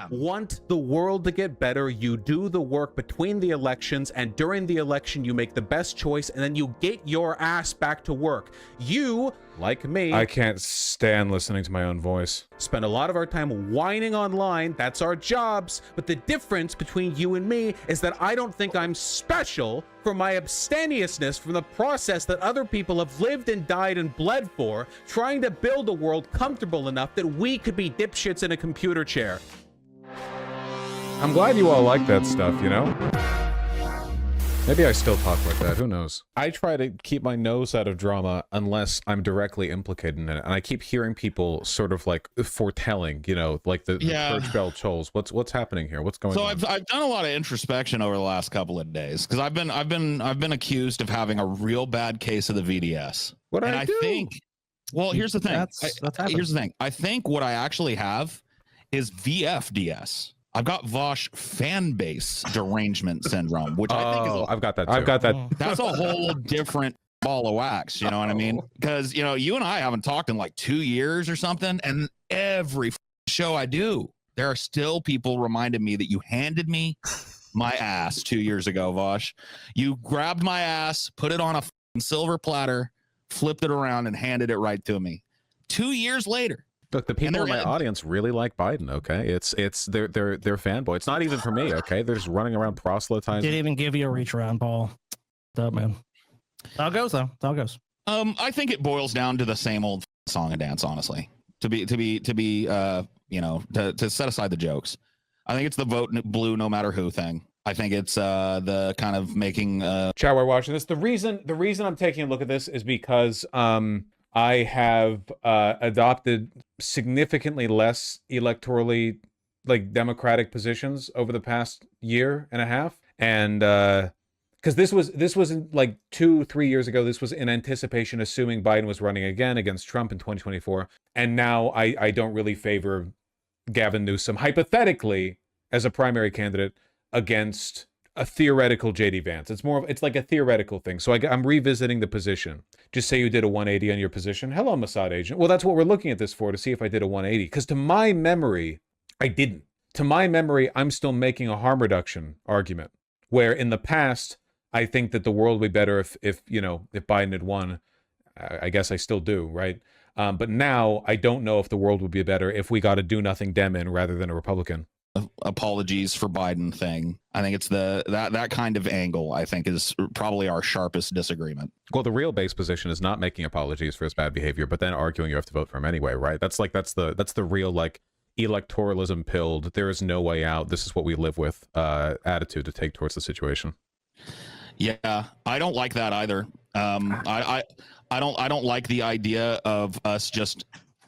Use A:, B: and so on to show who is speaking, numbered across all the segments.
A: want the world to get better, you do the work between the elections, and during the election you make the best choice, and then you get your ass back to work. You, like me,
B: I can't stand listening to my own voice.
A: Spend a lot of our time whining online. That's our jobs. But the difference between you and me is that I don't think I'm special for my abstemiousness from the process that other people have lived and died and bled for, trying to build a world comfortable enough that we could be dipshits in a computer chair.
B: I'm glad you all like that stuff, you know? Maybe I still talk like that, who knows? I try to keep my nose out of drama unless I'm directly implicated in it, and I keep hearing people sort of like foretelling, you know, like the church bell tolls. What's happening here? What's going on?
C: So I've done a lot of introspection over the last couple of days because I've been accused of having a real bad case of the VDS.
A: What did I do?
C: Think, well, here's the thing.
D: Here's
C: the thing. I think what I actually have is VFDS. I've got Vaush fan base derangement syndrome, which I think is
B: I've got that too. I've got that.
C: That's a whole different ball of wax, you know what I mean? Because, you know, you and I haven't talked in like 2 years or something, and every show I do, there are still people reminding me that you handed me my ass 2 years ago, Vaush. You grabbed my ass, put it on a silver platter, flipped it around, and handed it right to me. 2 years later.
B: Look, the people in my audience really like Biden, okay? It's they're fanboy. It's not even for me, okay? They're just running around proselytizing.
D: Didn't even give you a reach around, Paul. Up, man. How it goes, though. How it goes.
C: I think it boils down to the same old song and dance, honestly. To be you know, to set aside the jokes. I think it's the vote blue no matter who thing. I think it's the kind of making
B: Chow, we're watching this. The reason I'm taking a look at this is because I have adopted significantly less electorally, like, democratic positions over the past year and a half, and because this wasn't like 2-3 years ago. This was in anticipation, assuming Biden was running again against Trump in 2024, and now I don't really favor Gavin Newsom hypothetically as a primary candidate against a theoretical JD Vance. It's like a theoretical thing. So I'm revisiting the position. Just say you did a 180 on your position. Hello, Mossad agent. Well, that's what we're looking at this for, to see if I did a 180. Because to my memory, I didn't. To my memory, I'm still making a harm reduction argument, where in the past, I think that the world would be better if Biden had won. I guess I still do, right? But now I don't know if the world would be better if we got a do-nothing Dem in rather than a Republican.
C: Apologies for Biden thing. I think it's that kind of angle, I think, is probably our sharpest disagreement.
B: Well, the real base position is not making apologies for his bad behavior, but then arguing you have to vote for him anyway, right? That's the real, like, electoralism pilled, there is no way out, this is what we live with attitude to take towards the situation.
C: Yeah, I don't like that either. I don't like the idea of us just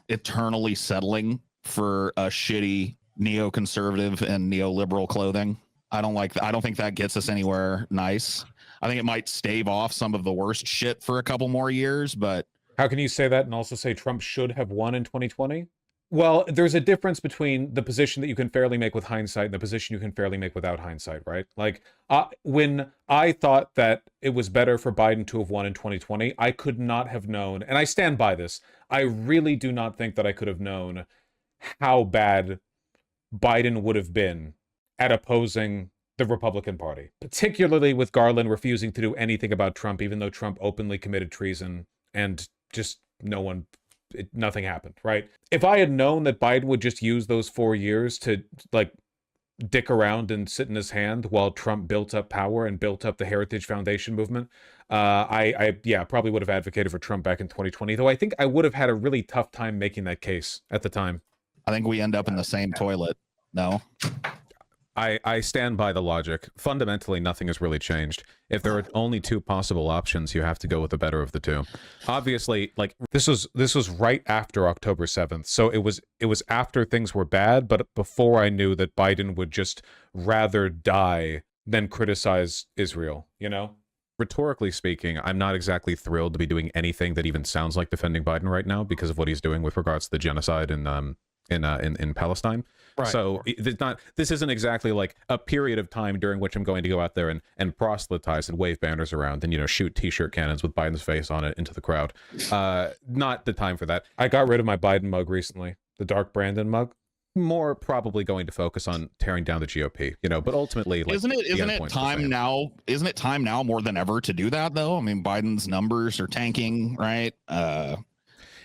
C: eternally settling for a shitty neoconservative and neoliberal clothing. I don't like that. I don't think that gets us anywhere nice. I think it might stave off some of the worst shit for a couple more years, but
B: how can you say that and also say Trump should have won in 2020? Well, there's a difference between the position that you can fairly make with hindsight and the position you can fairly make without hindsight, right? Like, when I thought that it was better for Biden to have won in 2020, I could not have known, and I stand by this, I really do not think that I could have known how bad Biden would have been at opposing the Republican Party, particularly with Garland refusing to do anything about Trump, even though Trump openly committed treason and just nothing happened, right? If I had known that Biden would just use those 4 years to, like, dick around and sit in his hand while Trump built up power and built up the Heritage Foundation movement, I probably would have advocated for Trump back in 2020, though I think I would have had a really tough time making that case at the time.
C: I think we end up in the same toilet. No?
B: I stand by the logic. Fundamentally, nothing has really changed. If there are only two possible options, you have to go with the better of the two. Obviously, like, this was right after October 7th, so it was after things were bad, but before I knew that Biden would just rather die than criticize Israel, you know? Rhetorically speaking, I'm not exactly thrilled to be doing anything that even sounds like defending Biden right now because of what he's doing with regards to the genocide in Palestine. Right. So this isn't exactly like a period of time during which I'm going to go out there and proselytize and wave banners around and, shoot t-shirt cannons with Biden's face on it into the crowd. Not the time for that. I got rid of my Biden mug recently, the Dark Brandon mug.
A: more probably going to focus on tearing down the GOP, you know, but ultimately, like,
C: isn't it time now? Isn't it time now more than ever to do that though? I mean, Biden's numbers are tanking, right?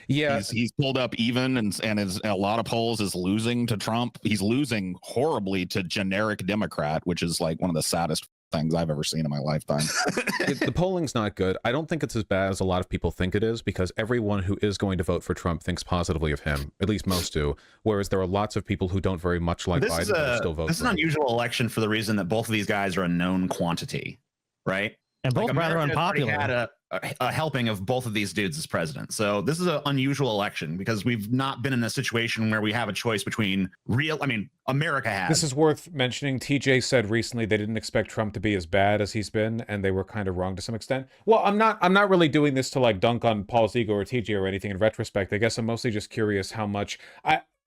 A: Yeah,
C: he's pulled up even and is a lot of polls is losing to Trump. He's losing horribly to generic Democrat, which is like one of the saddest things I've ever seen in my lifetime.
A: The polling's not good. I don't think it's as bad as a lot of people think it is, because everyone who is going to vote for Trump thinks positively of him. At least most do. Whereas there are lots of people who don't very much like Biden who still vote.
E: This is an unusual election for the reason that both of these guys are a known quantity, right?
D: And both rather unpopular.
E: Had a helping of both of these dudes as president. So this is an unusual election because we've not been in a situation where we have a choice between America has.
B: This is worth mentioning. TJ said recently they didn't expect Trump to be as bad as he's been, and they were kind of wrong to some extent. Well, I'm not really doing this to like dunk on Paul's ego or TJ or anything in retrospect. I guess I'm mostly just curious how much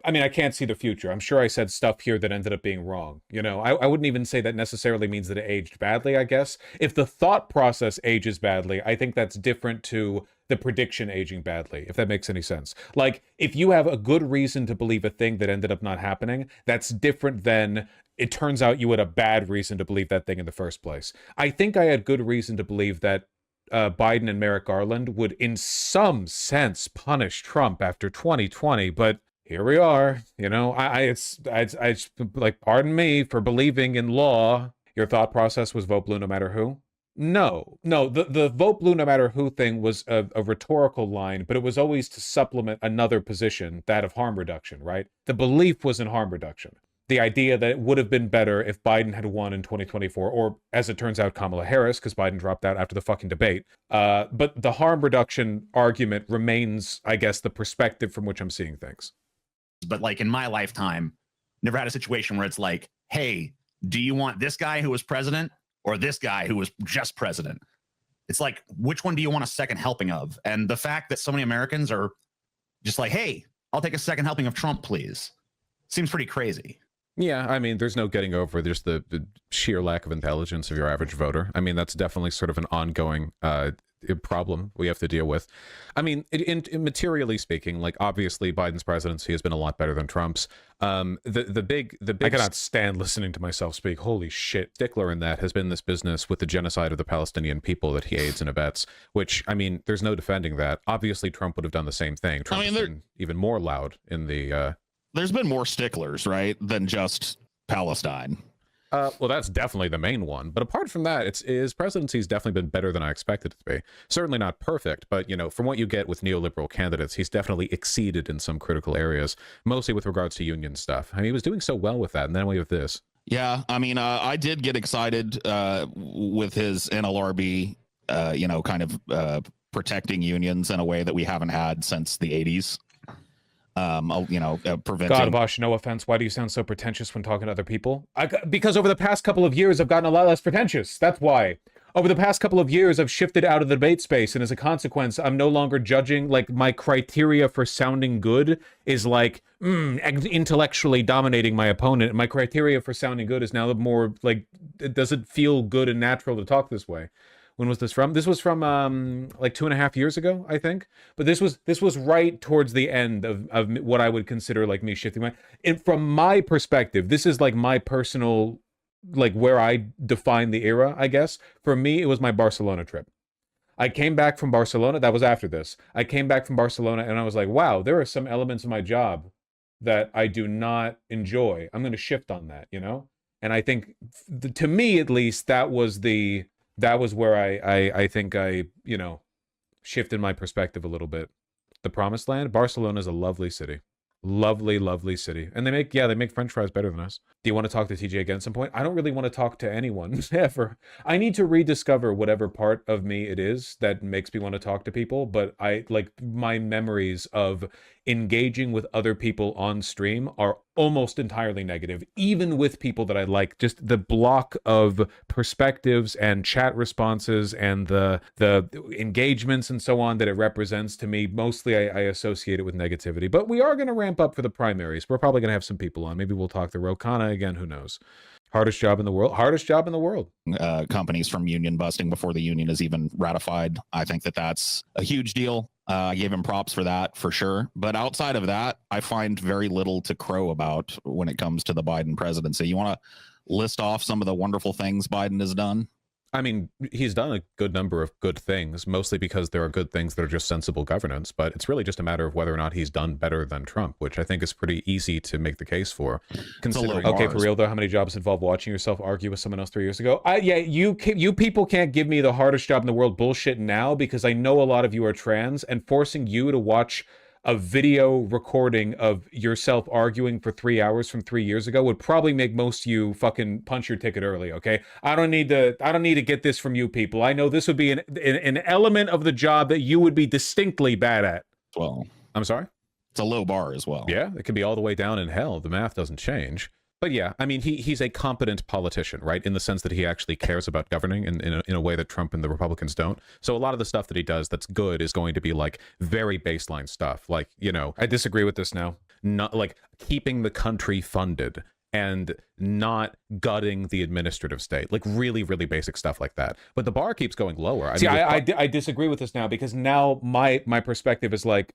B: I mean, I can't see the future. I'm sure I said stuff here that ended up being wrong. You know, I wouldn't even say that necessarily means that it aged badly, I guess. If the thought process ages badly, I think that's different to the prediction aging badly, if that makes any sense. Like, if you have a good reason to believe a thing that ended up not happening, that's different than it turns out you had a bad reason to believe that thing in the first place. I think I had good reason to believe that Biden and Merrick Garland would, in some sense, punish Trump after 2020, but here we are. You know, I like, pardon me for believing in law. Your thought process was vote blue no matter who? No, the vote blue no matter who thing was a rhetorical line, but it was always to supplement another position, that of harm reduction, right? The belief was in harm reduction. The idea that it would have been better if Biden had won in 2024, or as it turns out, Kamala Harris, because Biden dropped out after the fucking debate. But the harm reduction argument remains, I guess, the perspective from which I'm seeing things.
E: But like in my lifetime, never had a situation where it's like, hey, do you want this guy who was president or this guy who was just president? It's like, which one do you want a second helping of? And the fact that so many Americans are just like, hey, I'll take a second helping of Trump, please, seems pretty crazy.
A: Yeah, I mean, there's no getting over there's the sheer lack of intelligence of your average voter. I mean, that's definitely sort of an ongoing problem we have to deal with. I mean, in materially speaking, like, obviously Biden's presidency has been a lot better than Trump's. The big I cannot stand listening to myself speak. Holy shit. Stickler in that has been this business with the genocide of the Palestinian people that he aids and abets, which, I mean, there's no defending that. Obviously Trump would have done the same thing. Trump has been even more loud in the
C: there's been more sticklers, right, than just Palestine.
A: Well, that's definitely the main one. But apart from that, his presidency's definitely been better than I expected it to be. Certainly not perfect, but, you know, from what you get with neoliberal candidates, he's definitely exceeded in some critical areas, mostly with regards to union stuff. I mean, he was doing so well with that, and then we have this.
C: Yeah, I mean, I did get excited with his NLRB, you know, kind of protecting unions in a way that we haven't had since the 80s. You know, preventing.
B: God, Vaush, no offense. Why do you sound so pretentious when talking to other people? Because over the past couple of years, I've gotten a lot less pretentious. That's why. Over the past couple of years, I've shifted out of the debate space, and as a consequence, I'm no longer judging. Like, my criteria for sounding good is like intellectually dominating my opponent. And my criteria for sounding good is now more like, does it feel good and natural to talk this way? When was this from? This was from like 2.5 years ago, I think. But this was right towards the end of what I would consider like me shifting my. And from my perspective, this is like my personal, like, where I define the era, I guess. For me, it was my Barcelona trip. I came back from Barcelona. That was after this. I came back from Barcelona and I was like, wow, there are some elements of my job that I do not enjoy. I'm going to shift on that, you know? And I think, to me at least, that was where I think I, you know, shifted my perspective a little bit. The Promised Land, Barcelona is a lovely city. Lovely, lovely city. And they make French fries better than us. Do you want to talk to TJ again at some point? I don't really want to talk to anyone ever. I need to rediscover whatever part of me it is that makes me want to talk to people. But I like my memories of engaging with other people on stream are almost entirely negative, even with people that I like. Just the block of perspectives and chat responses and the engagements and so on that it represents to me, mostly I associate it with negativity. But we are going to ramp up for the primaries. We're probably going to have some people on. Maybe we'll talk to Rokana again. Who knows? Hardest job in the world. Hardest job in the world.
C: Companies from union busting before the union is even ratified. I think that's a huge deal. I gave him props for that for sure. But outside of that, I find very little to crow about when it comes to the Biden presidency. You want to list off some of the wonderful things Biden has done?
B: I mean, he's done a good number of good things, mostly because there are good things that are just sensible governance, but it's really just a matter of whether or not he's done better than Trump, which I think is pretty easy to make the case for. Considering, okay, for real though, how many jobs involve watching yourself argue with someone else 3 years ago? Yeah, you people can't give me the hardest job in the world bullshit now, because I know a lot of you are trans, and forcing you to watch a video recording of yourself arguing for 3 hours from 3 years ago would probably make most of you fucking punch your ticket early. Okay, I don't need to get this from you people. I know this would be an element of the job that you would be distinctly bad at.
C: Well,
B: I'm sorry,
C: it's a low bar as well.
B: Yeah, it can be all the way down in hell. The math doesn't change. But yeah, I mean, he's a competent politician, right? In the sense that he actually cares about governing in a way that Trump and the Republicans don't. So a lot of the stuff that he does that's good is going to be like very baseline stuff. Like, you know, I disagree with this now. Not like keeping the country funded and not gutting the administrative state, like really, really basic stuff like that. But the bar keeps going lower. I disagree with this now, because now my perspective is like,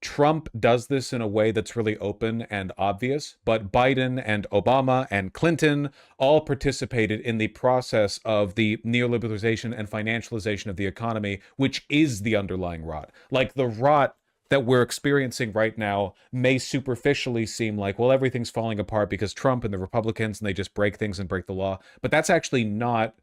B: Trump does this in a way that's really open and obvious, but Biden and Obama and Clinton all participated in the process of the neoliberalization and financialization of the economy, which is the underlying rot. Like the rot that we're experiencing right now may superficially seem like, well, everything's falling apart because Trump and the Republicans, and they just break things and break the law. But that's actually not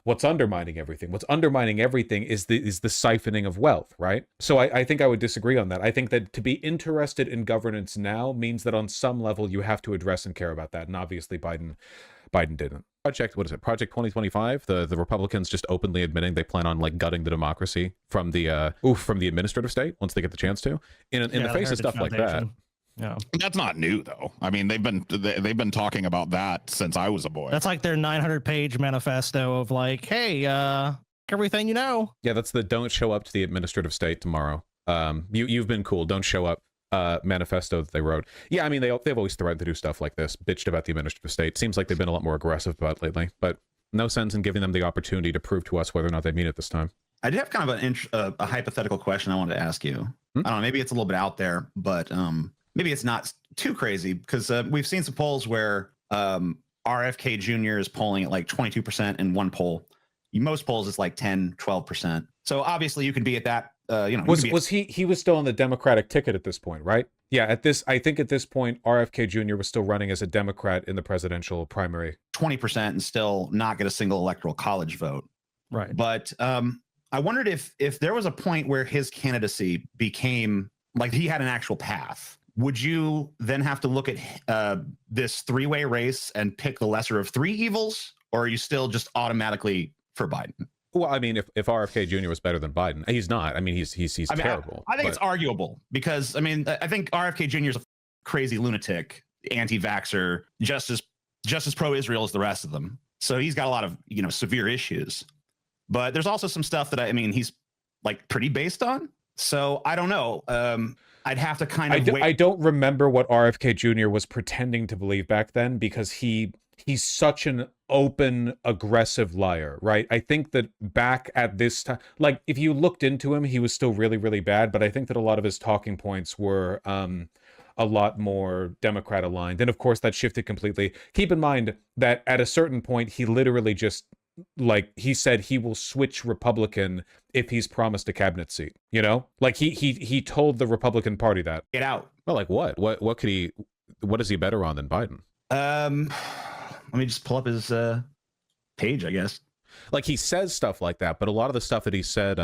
B: what's undermining everything. What's undermining everything is the siphoning of wealth, right? So I think I would disagree on that. I think that to be interested in governance now means that on some level you have to address and care about that. And obviously Biden didn't. Project 2025? The Republicans just openly admitting they plan on like gutting the democracy from the administrative state once they get the chance to. In the face of stuff like that.
D: Yeah,
C: that's not new though. I mean, they've been talking about that since I was a boy.
D: That's like their 900-page manifesto of like, hey, everything you know.
B: Yeah, that's the don't show up to the administrative state tomorrow. You've been cool. Don't show up. Manifesto that they wrote. Yeah, I mean they've always threatened to do stuff like this, bitched about the administrative state. Seems like they've been a lot more aggressive about it lately, but no sense in giving them the opportunity to prove to us whether or not they mean it this time.
E: I did have kind of a hypothetical question I wanted to ask you. I don't know, maybe it's a little bit out there, but maybe it's not too crazy, because we've seen some polls where RFK Jr. is polling at like 22% in one poll. Most polls it's like 10, 12%. So obviously you could be at that. He was still on the Democratic ticket at this point, right?
B: Yeah, I think at this point RFK Jr. was still running as a Democrat in the presidential primary.
E: 20% and still not get a single electoral college vote.
D: Right.
E: But I wondered if there was a point where his candidacy became like he had an actual path. Would you then have to look at this three-way race and pick the lesser of three evils, or are you still just automatically for Biden?
B: Well, I mean, if RFK Jr. was better than Biden, he's not. I mean, he's terrible.
E: I think it's arguable, because I mean, I think RFK Jr. is a crazy lunatic, anti-vaxxer, just as pro-Israel as the rest of them. So he's got a lot of severe issues. But there's also some stuff that he's like pretty based on. So I don't know. I'd have to kind of wait.
B: I don't remember what RFK Jr. was pretending to believe back then, because he's such an open, aggressive liar, right? I think that back at this time, like if you looked into him, he was still really, really bad. But I think that a lot of his talking points were a lot more Democrat aligned. And of course that shifted completely. Keep in mind that at a certain point, he literally just he said he will switch Republican if he's promised a cabinet seat, like he told the Republican Party that.
E: Get out.
B: Well, like what is he better on than Biden?
E: Let me just pull up his page, I guess.
B: Like he says stuff like that, but a lot of the stuff that he said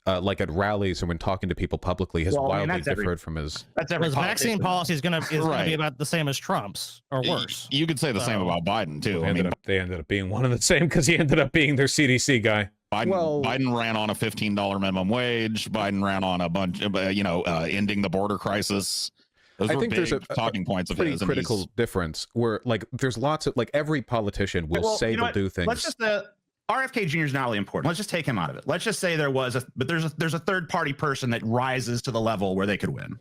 B: like at rallies or when talking to people publicly has wildly differed from his.
D: His vaccine policy is gonna be about the same as Trump's or worse.
C: You could say the same about Biden too.
B: They ended up being one and the same, because he ended up being their CDC guy.
C: Biden ran on a $15 minimum wage. Biden ran on a bunch of ending the border crisis. Those
B: I think there's a
C: talking points of
B: pretty
C: his,
B: critical difference where like there's lots of every politician will say they'll do things.
E: Let's just RFK Jr. is not really important. Let's just take him out of it. Let's just say there's a third party person that rises to the level where they could win.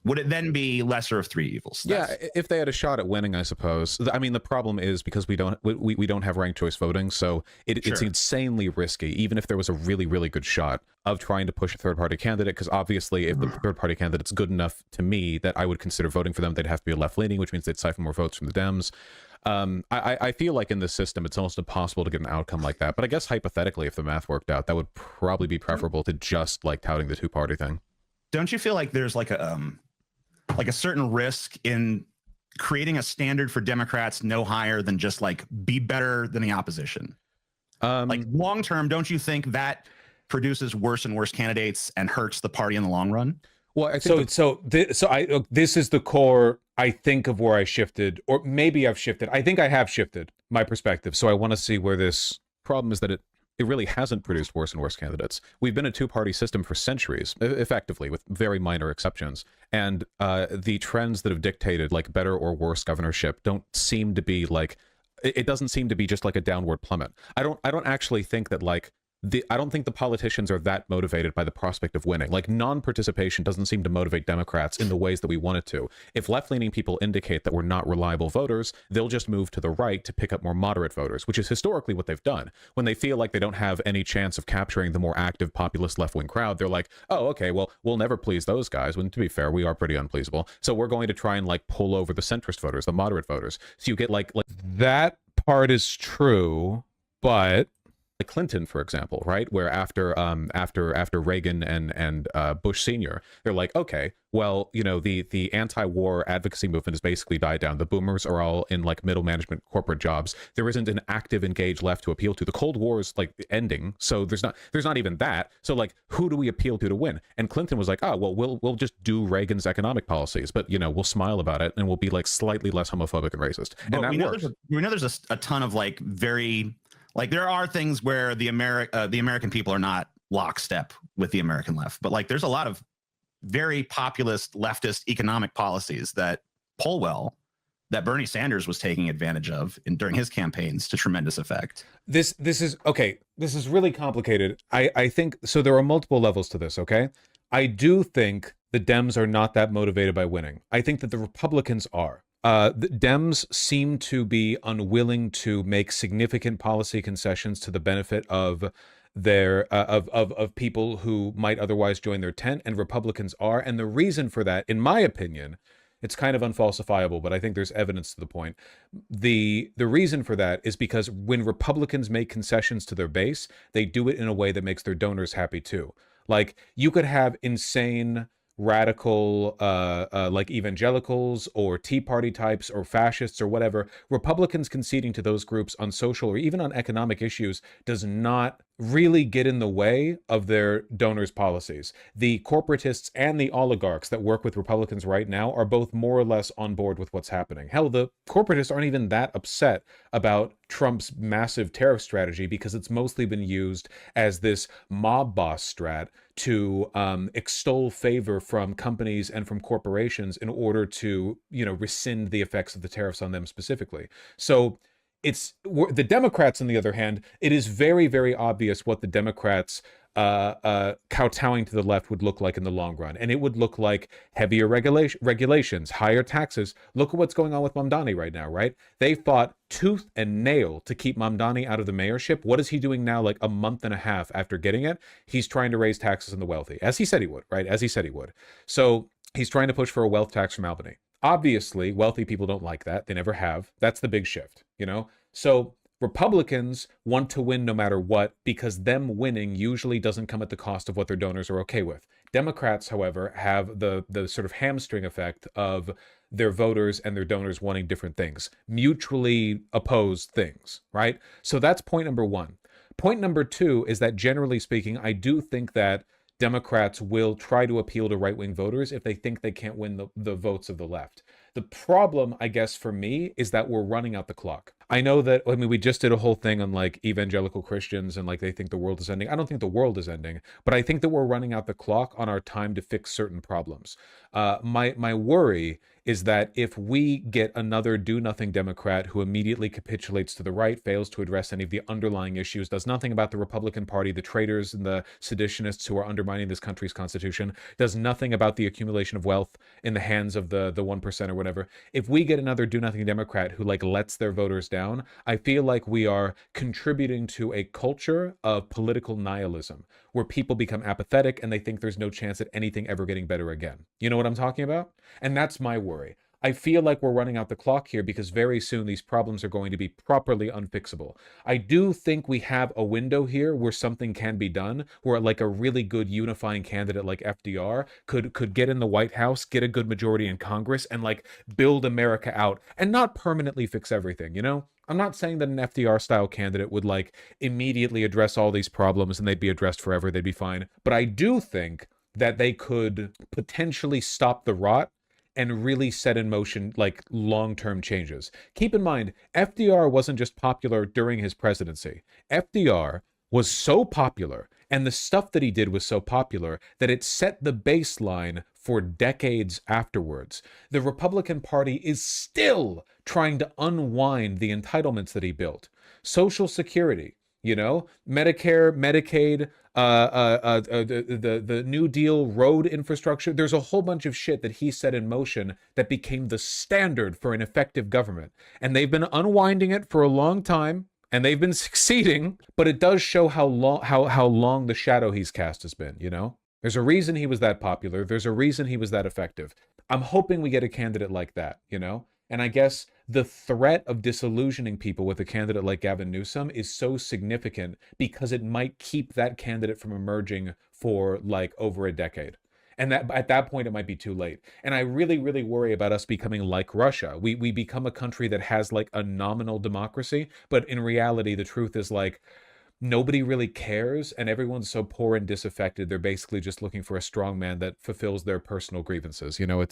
E: would it then be lesser of three evils?
A: Yeah, if they had a shot at winning, I suppose. I mean, the problem is because we don't have ranked choice voting, so it's insanely risky, even if there was a really, really good shot of trying to push a third-party candidate, because obviously if the third-party candidate's good enough to me that I would consider voting for them, they'd have to be left-leaning, which means they'd siphon more votes from the Dems. I feel like in this system, it's almost impossible to get an outcome like that. But I guess hypothetically, if the math worked out, that would probably be preferable to just like touting the two-party thing.
E: Don't you feel like there's like a certain risk in creating a standard for Democrats no higher than just like be better than the opposition? Like long term, don't you think that produces worse and worse candidates and hurts the party in the long run?
B: Well, I think this is the core, I think, of where I shifted, or maybe I've shifted. I think I have shifted my perspective. So I want to see where this
A: problem is that it really hasn't produced worse and worse candidates. We've been a two-party system for centuries, effectively, with very minor exceptions. And the trends that have dictated like better or worse governorship don't seem to be like, it doesn't seem to be just like a downward plummet. I don't actually think that like, I don't think the politicians are that motivated by the prospect of winning. Like non-participation doesn't seem to motivate Democrats in the ways that we want it to. If left-leaning people indicate that we're not reliable voters, they'll just move to the right to pick up more moderate voters, which is historically what they've done. When they feel like they don't have any chance of capturing the more active populist left-wing crowd, they're like, oh, okay, well, we'll never please those guys. When to be fair, we are pretty unpleasable. So we're going to try and like pull over the centrist voters, the moderate voters. So you get like
B: that part is true, but
A: like Clinton, for example, right? Where after Reagan and Bush Sr., they're like, okay, well, you know, the anti-war advocacy movement has basically died down. The boomers are all in like middle management corporate jobs. There isn't an active, engaged left to appeal to. The Cold War is like ending, so there's not even that. So like, who do we appeal to win? And Clinton was like, oh, well, we'll just do Reagan's economic policies, but you know, we'll smile about it and we'll be like slightly less homophobic and racist. And that works.
E: We know there's a ton of like very. Like there are things where the American people are not lockstep with the American left, but like there's a lot of very populist leftist economic policies that poll well that Bernie Sanders was taking advantage of during his campaigns to tremendous effect.
B: This is okay. This is really complicated. I think so. There are multiple levels to this. Okay, I do think the Dems are not that motivated by winning. I think that the Republicans are. The Dems seem to be unwilling to make significant policy concessions to the benefit of their of people who might otherwise join their tent, and Republicans are. And the reason for that, in my opinion, it's kind of unfalsifiable, but I think there's evidence to the point. The reason for that is because when Republicans make concessions to their base, they do it in a way that makes their donors happy too. Like you could have insane radical like evangelicals or Tea Party types or fascists or whatever. Republicans conceding to those groups on social or even on economic issues does not really get in the way of their donors' policies. The corporatists and the oligarchs that work with Republicans right now are both more or less on board with what's happening. Hell, the corporatists aren't even that upset about Trump's massive tariff strategy because it's mostly been used as this mob boss strat to extol favor from companies and from corporations in order to, you know, rescind the effects of the tariffs on them specifically. So it's the Democrats, on the other hand, it is very, very obvious what the Democrats kowtowing to the left would look like in the long run. And it would look like heavier regulations, higher taxes. Look at what's going on with Mamdani right now, right? They fought tooth and nail to keep Mamdani out of the mayorship. What is he doing now, like a month and a half after getting it? He's trying to raise taxes on the wealthy, as he said he would, right? As he said he would. So he's trying to push for a wealth tax from Albany. Obviously, wealthy people don't like that. They never have. That's the big shift, you know? So Republicans want to win no matter what because them winning usually doesn't come at the cost of what their donors are okay with. Democrats, however, have the sort of hamstring effect of their voters and their donors wanting different things, mutually opposed things, right? So that's point number one. Point number two is that generally speaking, I do think that Democrats will try to appeal to right-wing voters if they think they can't win the votes of the left. The problem, I guess, for me, is that we're running out the clock. I know that, I mean, we just did a whole thing on like evangelical Christians and like they think the world is ending. I don't think the world is ending, but I think that we're running out the clock on our time to fix certain problems. My worry is that if we get another do-nothing Democrat who immediately capitulates to the right, fails to address any of the underlying issues, does nothing about the Republican Party, the traitors and the seditionists who are undermining this country's constitution, does nothing about the accumulation of wealth in the hands of the 1% or whatever. If we get another do-nothing Democrat who like lets their voters down, I feel like we are contributing to a culture of political nihilism where people become apathetic and they think there's no chance at anything ever getting better again. You know what I'm talking about? And that's my worry. I feel like we're running out the clock here because very soon these problems are going to be properly unfixable. I do think we have a window here where something can be done, where like a really good unifying candidate like FDR could get in the White House, get a good majority in Congress, and like build America out and not permanently fix everything, you know? I'm not saying that an FDR style candidate would like immediately address all these problems and they'd be addressed forever, they'd be fine. But I do think that they could potentially stop the rot and really set in motion like long-term changes. Keep in mind, FDR wasn't just popular during his presidency. FDR was so popular and the stuff that he did was so popular that it set the baseline for decades afterwards. The Republican Party is still trying to unwind the entitlements that he built. Social Security, you know, Medicare, Medicaid, the New Deal road infrastructure. There's a whole bunch of shit that he set in motion that became the standard for an effective government. And they've been unwinding it for a long time, and they've been succeeding, but it does show how long the shadow he's cast has been, you know? There's a reason he was that popular. There's a reason he was that effective. I'm hoping we get a candidate like that, you know? And I guess the threat of disillusioning people with a candidate like Gavin Newsom is so significant because it might keep that candidate from emerging for like over a decade. And that at that point, it might be too late. And I really, really worry about us becoming like Russia. We become a country that has like a nominal democracy, but in reality, the truth is like, nobody really cares and everyone's so poor and disaffected they're basically just looking for a strong man that fulfills their personal grievances. You know,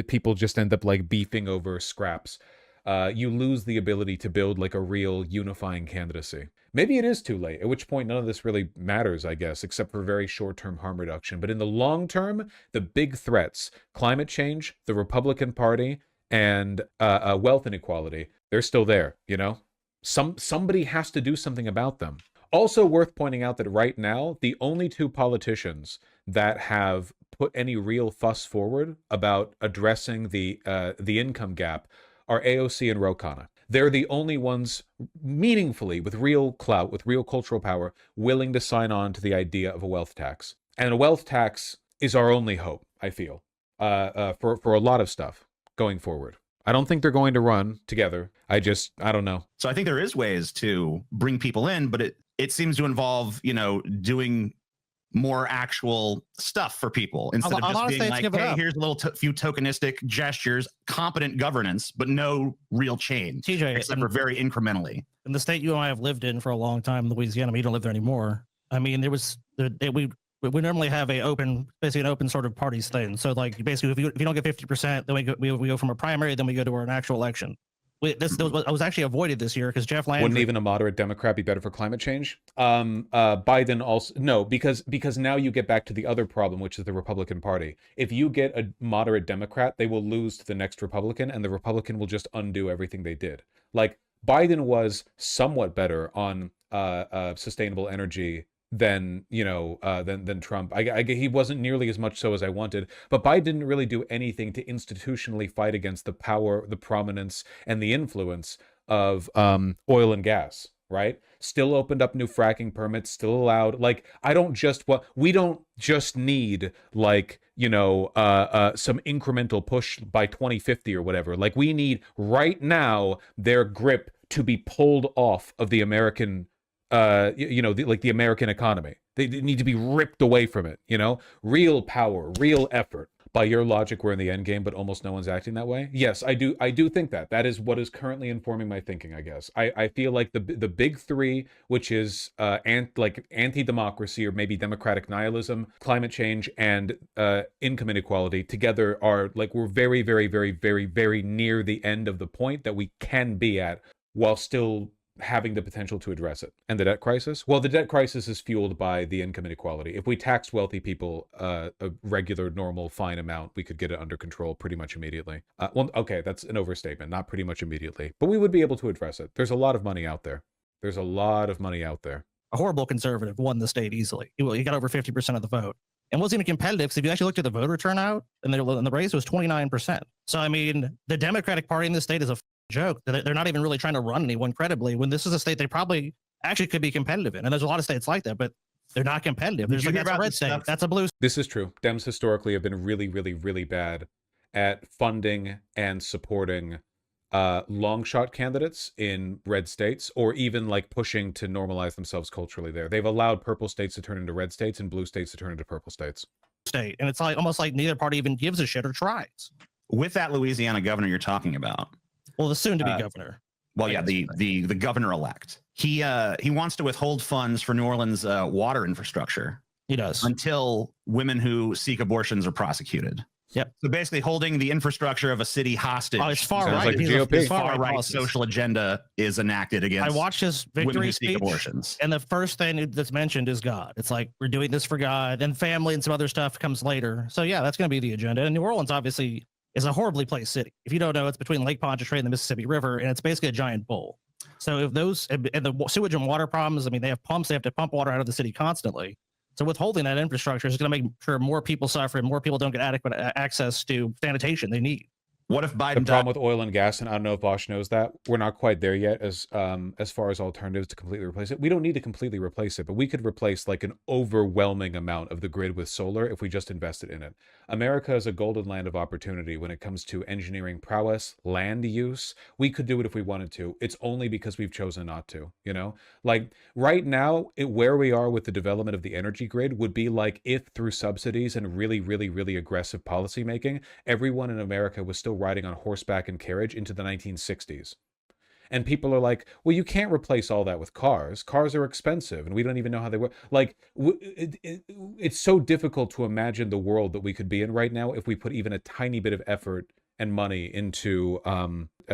B: people just end up like beefing over scraps. You lose the ability to build like a real unifying candidacy. Maybe it is too late, at which point none of this really matters, I guess, except for very short-term harm reduction. But in the long term, the big threats, climate change, the Republican Party, and wealth inequality, they're still there, you know? Somebody has to do something about them. Also worth pointing out that right now, the only two politicians that have put any real fuss forward about addressing the income gap are AOC and Ro Khanna. They're the only ones meaningfully, with real clout, with real cultural power, willing to sign on to the idea of a wealth tax. And a wealth tax is our only hope, I feel, for a lot of stuff going forward. I don't think they're going to run together. I don't know.
E: So I think there is ways to bring people in, but it seems to involve, you know, doing more actual stuff for people instead of just being like, hey, here's a little few tokenistic gestures, competent governance, but no real change,
D: TJ,
E: except for very incrementally.
D: In the state you and I have lived in for a long time, Louisiana, we don't live there anymore. I mean, we normally have basically an open sort of parties thing. So like basically, if you don't get 50%, then we go from a primary, then we go to an actual election. I was actually avoided this year because Jeff Landry.
B: Wouldn't even a moderate Democrat be better for climate change? Biden also no, because now you get back to the other problem, which is the Republican Party. If you get a moderate Democrat, they will lose to the next Republican, and the Republican will just undo everything they did. Like Biden was somewhat better on sustainable energy than than Trump. He wasn't nearly as much so as I wanted, but Biden didn't really do anything to institutionally fight against the power, the prominence, and the influence of oil and gas. Right? Still opened up new fracking permits. Still allowed. Like we don't just need like some incremental push by 2050 or whatever. Like we need right now their grip to be pulled off of the American. The American economy. They need to be ripped away from it, real power, real effort. By your logic, we're in the end game, but almost no one's acting that way. Yes, I do think that is what is currently informing my thinking, I guess. I feel like the big three, which is anti-democracy or maybe democratic nihilism, climate change, and income inequality together are like, we're very, very, very, very, very near the end of the point that we can be at while still having the potential to address it. And the debt crisis? Well, the debt crisis is fueled by the income inequality. If we taxed wealthy people a regular, normal, fine amount, we could get it under control pretty much immediately. Well, okay, that's an overstatement, not pretty much immediately, but we would be able to address it. There's a lot of money out there. There's a lot of money out there.
D: A horrible conservative won the state easily. He got over 50% of the vote. And wasn't even competitive, because if you actually looked at the voter turnout in the race, it was 29%. So, I mean, the Democratic Party in this state is a joke. They're not even really trying to run anyone credibly, when this is a state they probably actually could be competitive in. And there's a lot of states like that, but they're not competitive. There's like, that's a red state. That's a blue.
B: This is true. Dems historically have been really, really, really bad at funding and supporting long shot candidates in red states, or even like pushing to normalize themselves culturally there. They've allowed purple states to turn into red states and blue states to turn into purple states.
D: State. And it's like almost like neither party even gives a shit or tries.
E: With that Louisiana governor you're talking about.
D: Well, the soon to be governor.
E: Well, yeah, the governor elect. He wants to withhold funds for New Orleans water infrastructure.
D: He does.
E: Until women who seek abortions are prosecuted.
D: Yep.
E: So basically holding the infrastructure of a city hostage.
D: Oh, it's far
B: Sounds
D: right.
B: like
D: He's
B: GOP.
E: Far right social agenda is enacted against
D: I watched his
E: women
D: victory
E: who seek
D: speech,
E: abortions.
D: and the first thing that's mentioned is God. It's like, we're doing this for God, and family and some other stuff comes later. So yeah, that's going to be the agenda. And New Orleans obviously is a horribly placed city. If you don't know, it's between Lake Pontchartrain and the Mississippi River, and it's basically a giant bowl. So if those and the sewage and water problems, I mean, they have pumps, they have to pump water out of the city constantly. So withholding that infrastructure is going to make sure more people suffer and more people don't get adequate access to sanitation they need.
E: What if Biden?
B: The problem with oil and gas, and I don't know if Vaush knows that, we're not quite there yet as far as alternatives to completely replace it. We don't need to completely replace it, but we could replace like an overwhelming amount of the grid with solar if we just invested in it. America is a golden land of opportunity when it comes to engineering prowess, land use. We could do it if we wanted to. It's only because we've chosen not to, you know? Like right now, where we are with the development of the energy grid would be like if through subsidies and really, really, really aggressive policymaking, everyone in America was still riding on horseback and carriage into the 1960s. And people are like, well, you can't replace all that with cars. Cars are expensive, and we don't even know how they work. Like, it's so difficult to imagine the world that we could be in right now if we put even a tiny bit of effort and money into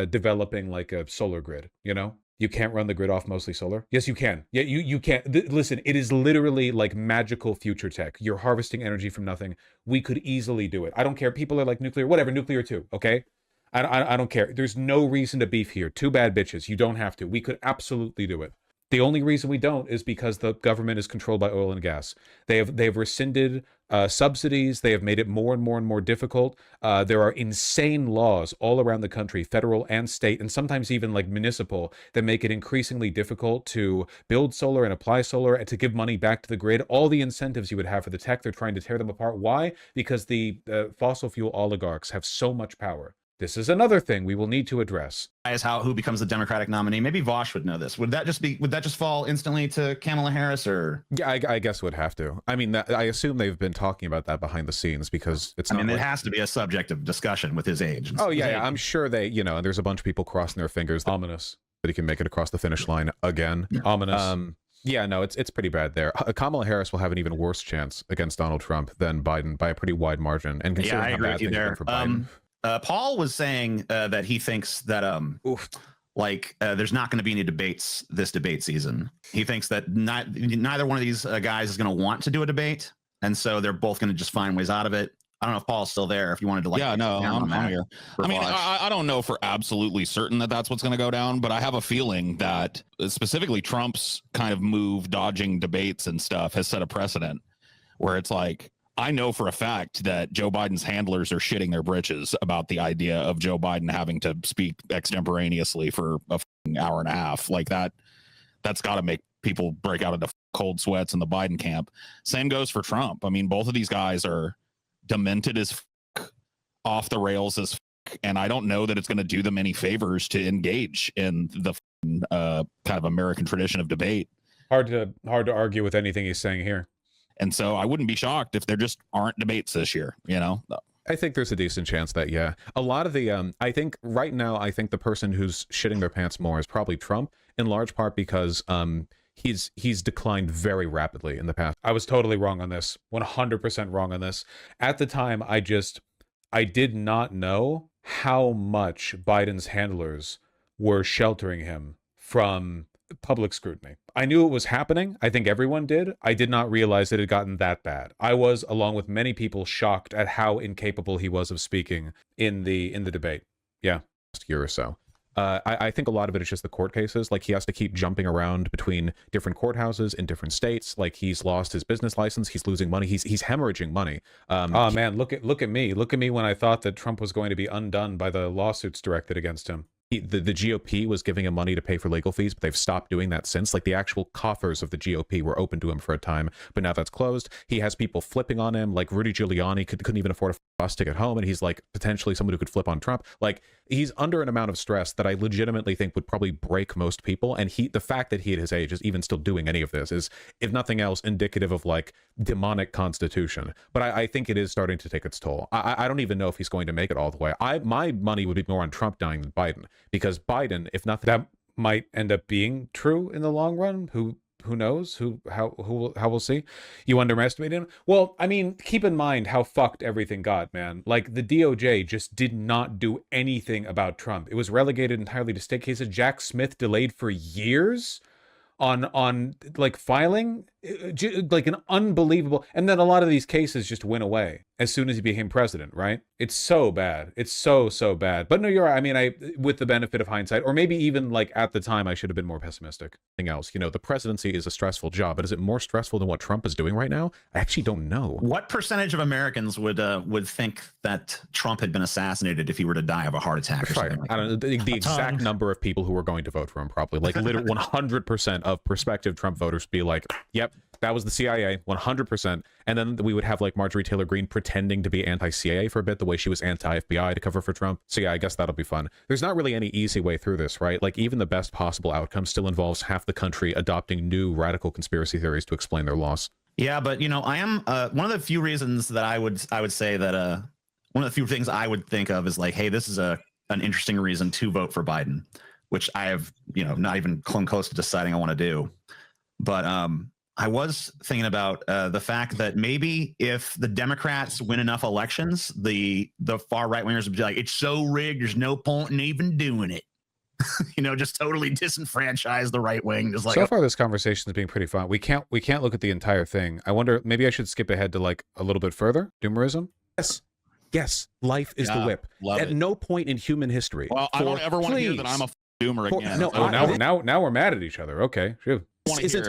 B: developing like a solar grid, you know? You can't run the grid off mostly solar? Yes, you can. Yeah, you can. Listen, it is literally like magical future tech. You're harvesting energy from nothing. We could easily do it. I don't care. People are like nuclear, whatever, nuclear too, okay? I don't care. There's no reason to beef here. Too bad, bitches. You don't have to. We could absolutely do it. The only reason we don't is because the government is controlled by oil and gas. They've rescinded subsidies. They have made it more and more and more difficult. There are insane laws all around the country, federal and state, and sometimes even like municipal, that make it increasingly difficult to build solar and apply solar and to give money back to the grid. All the incentives you would have for the tech, they're trying to tear them apart. Why? Because the fossil fuel oligarchs have so much power. This is another thing we will need to address.
E: Is who becomes the Democratic nominee? Maybe Vaush would know this. Would that just fall instantly to Kamala Harris, or?
B: Yeah, I guess it would have to. I mean, I assume they've been talking about that behind the scenes because it's.
E: It has to be a subject of discussion with his age.
B: Oh yeah, I'm sure they. You know, there's a bunch of people crossing their fingers. Ominous that he can make it across the finish line again.
E: Yeah.
B: Ominous. Yeah, no, it's pretty bad there. Kamala Harris will have an even worse chance against Donald Trump than Biden by a pretty wide margin. And considering
E: I
B: how
E: agree
B: bad
E: with you
B: things have
E: there.
B: been for Biden.
E: Paul was saying that he thinks that there's not going to be any debates this debate season. He thinks that neither one of these guys is going to want to do a debate, and so they're both going to just find ways out of it. I don't know if Paul's still there. If you wanted to, like,
C: yeah, no, I'm here. I mean, I don't know for absolutely certain that that's what's going to go down, but I have a feeling that specifically Trump's kind of move, dodging debates and stuff, has set a precedent where it's like, I know for a fact that Joe Biden's handlers are shitting their britches about the idea of Joe Biden having to speak extemporaneously for a hour and a half. Like that's got to make people break out into cold sweats in the Biden camp. Same goes for Trump. I mean, both of these guys are demented as off the rails as and I don't know that it's going to do them any favors to engage in the kind of American tradition of debate.
B: Hard to argue with anything he's saying here.
C: And so I wouldn't be shocked if there just aren't debates this year, you know?
B: I think there's a decent chance that, yeah. A lot of the, I think right now, I think the person who's shitting their pants more is probably Trump, in large part because he's declined very rapidly in the past. I was totally wrong on this, 100% wrong on this. At the time, I did not know how much Biden's handlers were sheltering him from public scrutiny. I knew it was happening. I think everyone did. I did not realize it had gotten that bad. I was, along with many people, shocked at how incapable he was of speaking in the debate. Yeah, last year or so. I think a lot of it is just the court cases. Like, he has to keep jumping around between different courthouses in different states. Like, he's lost his business license. He's losing money. He's hemorrhaging money. Oh man, look at me. Look at me when I thought that Trump was going to be undone by the lawsuits directed against him. The GOP was giving him money to pay for legal fees, but they've stopped doing that since. Like, the actual coffers of the GOP were open to him for a time, but now that's closed. He has people flipping on him. Like, Rudy Giuliani couldn't even afford a bus ticket home, and he's like potentially someone who could flip on Trump. Like, he's under an amount of stress that I legitimately think would probably break most people. And the fact that he at his age is even still doing any of this is, if nothing else, indicative of like demonic constitution. But I think it is starting to take its toll. I don't even know if he's going to make it all the way. My money would be more on Trump dying than Biden, because Biden, if nothing, that might end up being true in the long run. Who knows? How we'll see. You underestimate him? Well, I mean, keep in mind how fucked everything got, man. Like, the DOJ just did not do anything about Trump. It was relegated entirely to state cases. Jack Smith delayed for years on like filing, like an unbelievable, and then a lot of these cases just went away as soon as he became president, right? It's so bad. It's so bad. But no, you're right. I mean, with the benefit of hindsight, or maybe even like at the time, I should have been more pessimistic. Anything else, you know, the presidency is a stressful job, but is it more stressful than what Trump is doing right now? I actually don't know.
E: What percentage of Americans would think that Trump had been assassinated if he were to die of a heart attack or something like
B: I don't know the exact number of people who were going to vote for him, probably like literally 100% of prospective Trump voters be like, yep, that was the CIA, 100%. And then we would have like Marjorie Taylor Greene pretending to be anti-CIA for a bit, the way she was anti-FBI to cover for Trump. So yeah, I guess that'll be fun. There's not really any easy way through this, right? Like, even the best possible outcome still involves half the country adopting new radical conspiracy theories to explain their loss.
E: Yeah, but you know, I am one of the few reasons that I would say that one of the few things I would think of is like, hey, this is an interesting reason to vote for Biden, which I have, you know, not even come close to deciding I want to do. But I was thinking about the fact that maybe if the Democrats win enough elections, the far right wingers would be like, it's so rigged, there's no point in even doing it. You know, just totally disenfranchise the right wing. Just like,
B: so far, this conversation is being pretty fun. We can't look at the entire thing. I wonder, maybe I should skip ahead to like a little bit further. Doomerism.
A: Yes, life is the whip. At no point in human history.
C: Well, I don't ever want to hear that I'm a doomer again.
A: No,
B: now we're mad at each other. Okay, sure.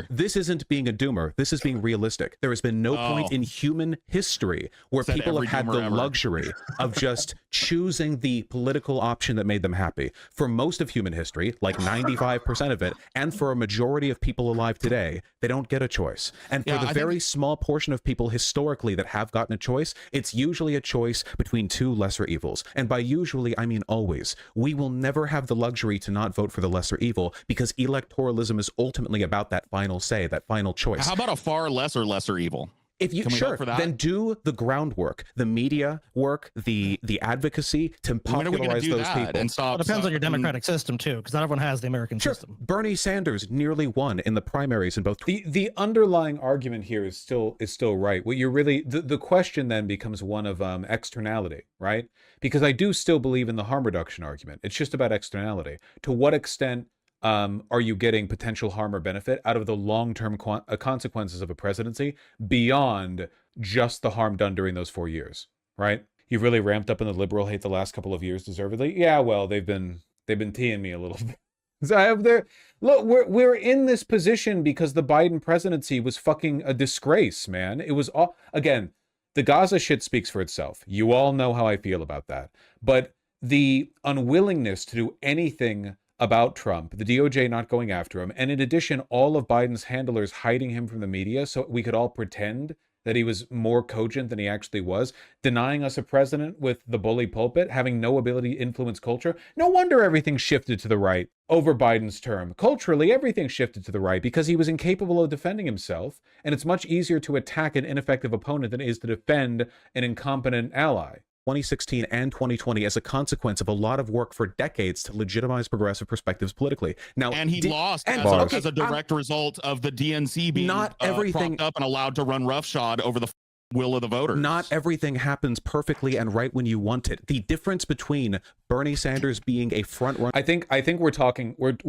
A: This isn't being a doomer. This is being realistic. There has been no point in human history where people have had the luxury of just choosing the political option that made them happy. For most of human history, like 95% of it, and for a majority of people alive today, they don't get a choice. And for the very small portion of people historically that have gotten a choice, it's usually a choice between two lesser evils. And by usually, I mean always. We will never have the luxury to not vote for the lesser evil, because electoralism is ultimately about that final say, that final choice.
C: How about a far lesser evil?
A: If you then do the groundwork, the media work, the advocacy to popularize those people.
C: And stop,
D: it depends on your democratic system too, because not everyone has the American system.
A: Bernie Sanders nearly won in the primaries in both.
B: The underlying argument here is still right. What you're really the question then becomes one of externality, right? Because I do still believe in the harm reduction argument. It's just about externality. To what extent are you getting potential harm or benefit out of the long-term consequences of a presidency beyond just the harm done during those 4 years, right? You've really ramped up in the liberal hate the last couple of years, deservedly. Yeah, well, they've been teeing me a little bit. So look, we're in this position because the Biden presidency was fucking a disgrace, man. It was all, again, the Gaza shit speaks for itself. You all know how I feel about that. But the unwillingness to do anything about Trump, the DOJ not going after him, and in addition, all of Biden's handlers hiding him from the media so we could all pretend that he was more cogent than he actually was, denying us a president with the bully pulpit, having no ability to influence culture. No wonder everything shifted to the right over Biden's term. Culturally, everything shifted to the right because he was incapable of defending himself, and it's much easier to attack an ineffective opponent than it is to defend an incompetent ally.
A: 2016 and 2020 as a consequence of a lot of work for decades to legitimize progressive perspectives politically. Now,
C: and he lost as a direct result of the DNC being
A: not everything
C: propped up and allowed to run roughshod over the will of the voters.
A: Not everything happens perfectly and right when you want it. The difference between Bernie Sanders being a front runner.
B: I think we're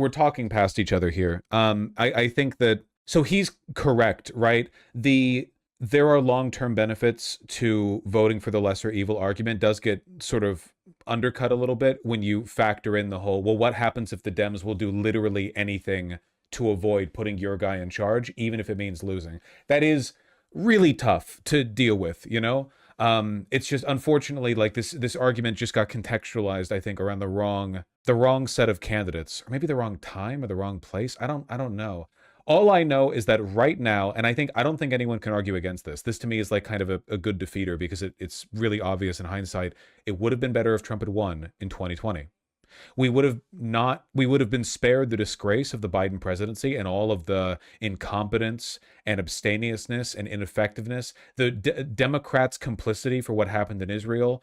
B: talking past each other here. I think that, so he's correct, right? There are long-term benefits to voting for the lesser evil argument does get sort of undercut a little bit when you factor in the whole, well, what happens if the Dems will do literally anything to avoid putting your guy in charge, even if it means losing? That is really tough to deal with, you know? It's just, unfortunately, like this argument just got contextualized, I think, around the wrong set of candidates, or maybe the wrong time or the wrong place. I don't know. All I know is that right now, and I don't think anyone can argue against this. This to me is like kind of a good defeater, because it's really obvious in hindsight. It would have been better if Trump had won in 2020. We would have been spared the disgrace of the Biden presidency and all of the incompetence and abstemiousness and ineffectiveness, the Democrats' complicity for what happened in Israel,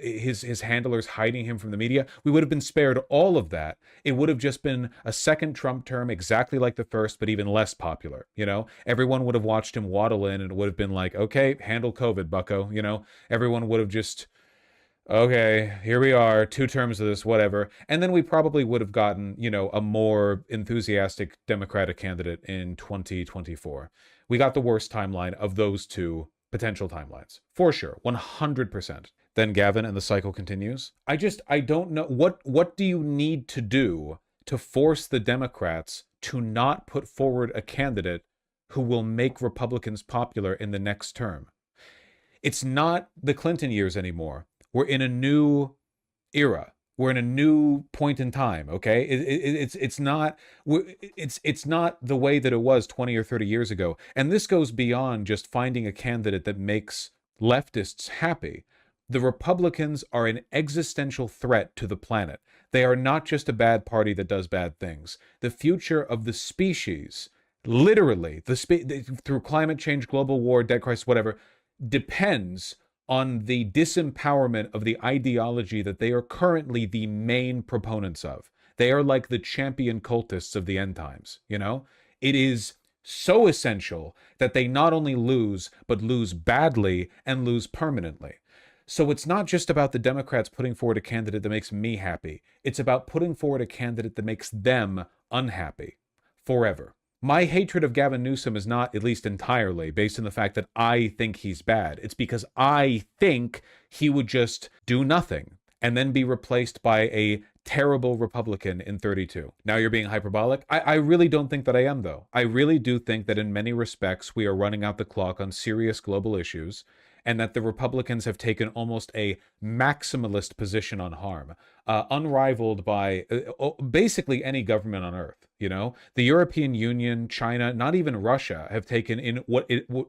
B: his handlers hiding him from the media. We would have been spared all of that. It would have just been a second Trump term, exactly like the first, but even less popular. You know, everyone would have watched him waddle in, and it would have been like, okay, handle COVID, bucko. You know, everyone would have just, okay, here we are, 2 terms of this, whatever. And then we probably would have gotten, you know, a more enthusiastic Democratic candidate in 2024. We got the worst timeline of those 2 potential timelines, for sure, 100%. Then Gavin, and the cycle continues. I don't know, what do you need to do to force the Democrats to not put forward a candidate who will make Republicans popular in the next term? It's not the Clinton years anymore. We're in a new era. We're in a new point in time. Okay, it's not the way that it was 20 or 30 years ago. And this goes beyond just finding a candidate that makes leftists happy. The Republicans are an existential threat to the planet. They are not just a bad party that does bad things. The future of the species, literally, through climate change, global war, debt crisis, whatever, depends on the disempowerment of the ideology that they are currently the main proponents of. They are like the champion cultists of the end times, you know? It is so essential that they not only lose, but lose badly and lose permanently. So it's not just about the Democrats putting forward a candidate that makes me happy. It's about putting forward a candidate that makes them unhappy forever. My hatred of Gavin Newsom is not, at least entirely, based on the fact that I think he's bad. It's because I think he would just do nothing and then be replaced by a terrible Republican in 32. Now you're being hyperbolic? I really don't think that I am, though. I really do think that in many respects we are running out the clock on serious global issues, and that the Republicans have taken almost a maximalist position on harm, unrivaled by basically any government on earth. You know, the European Union, China, not even Russia have taken in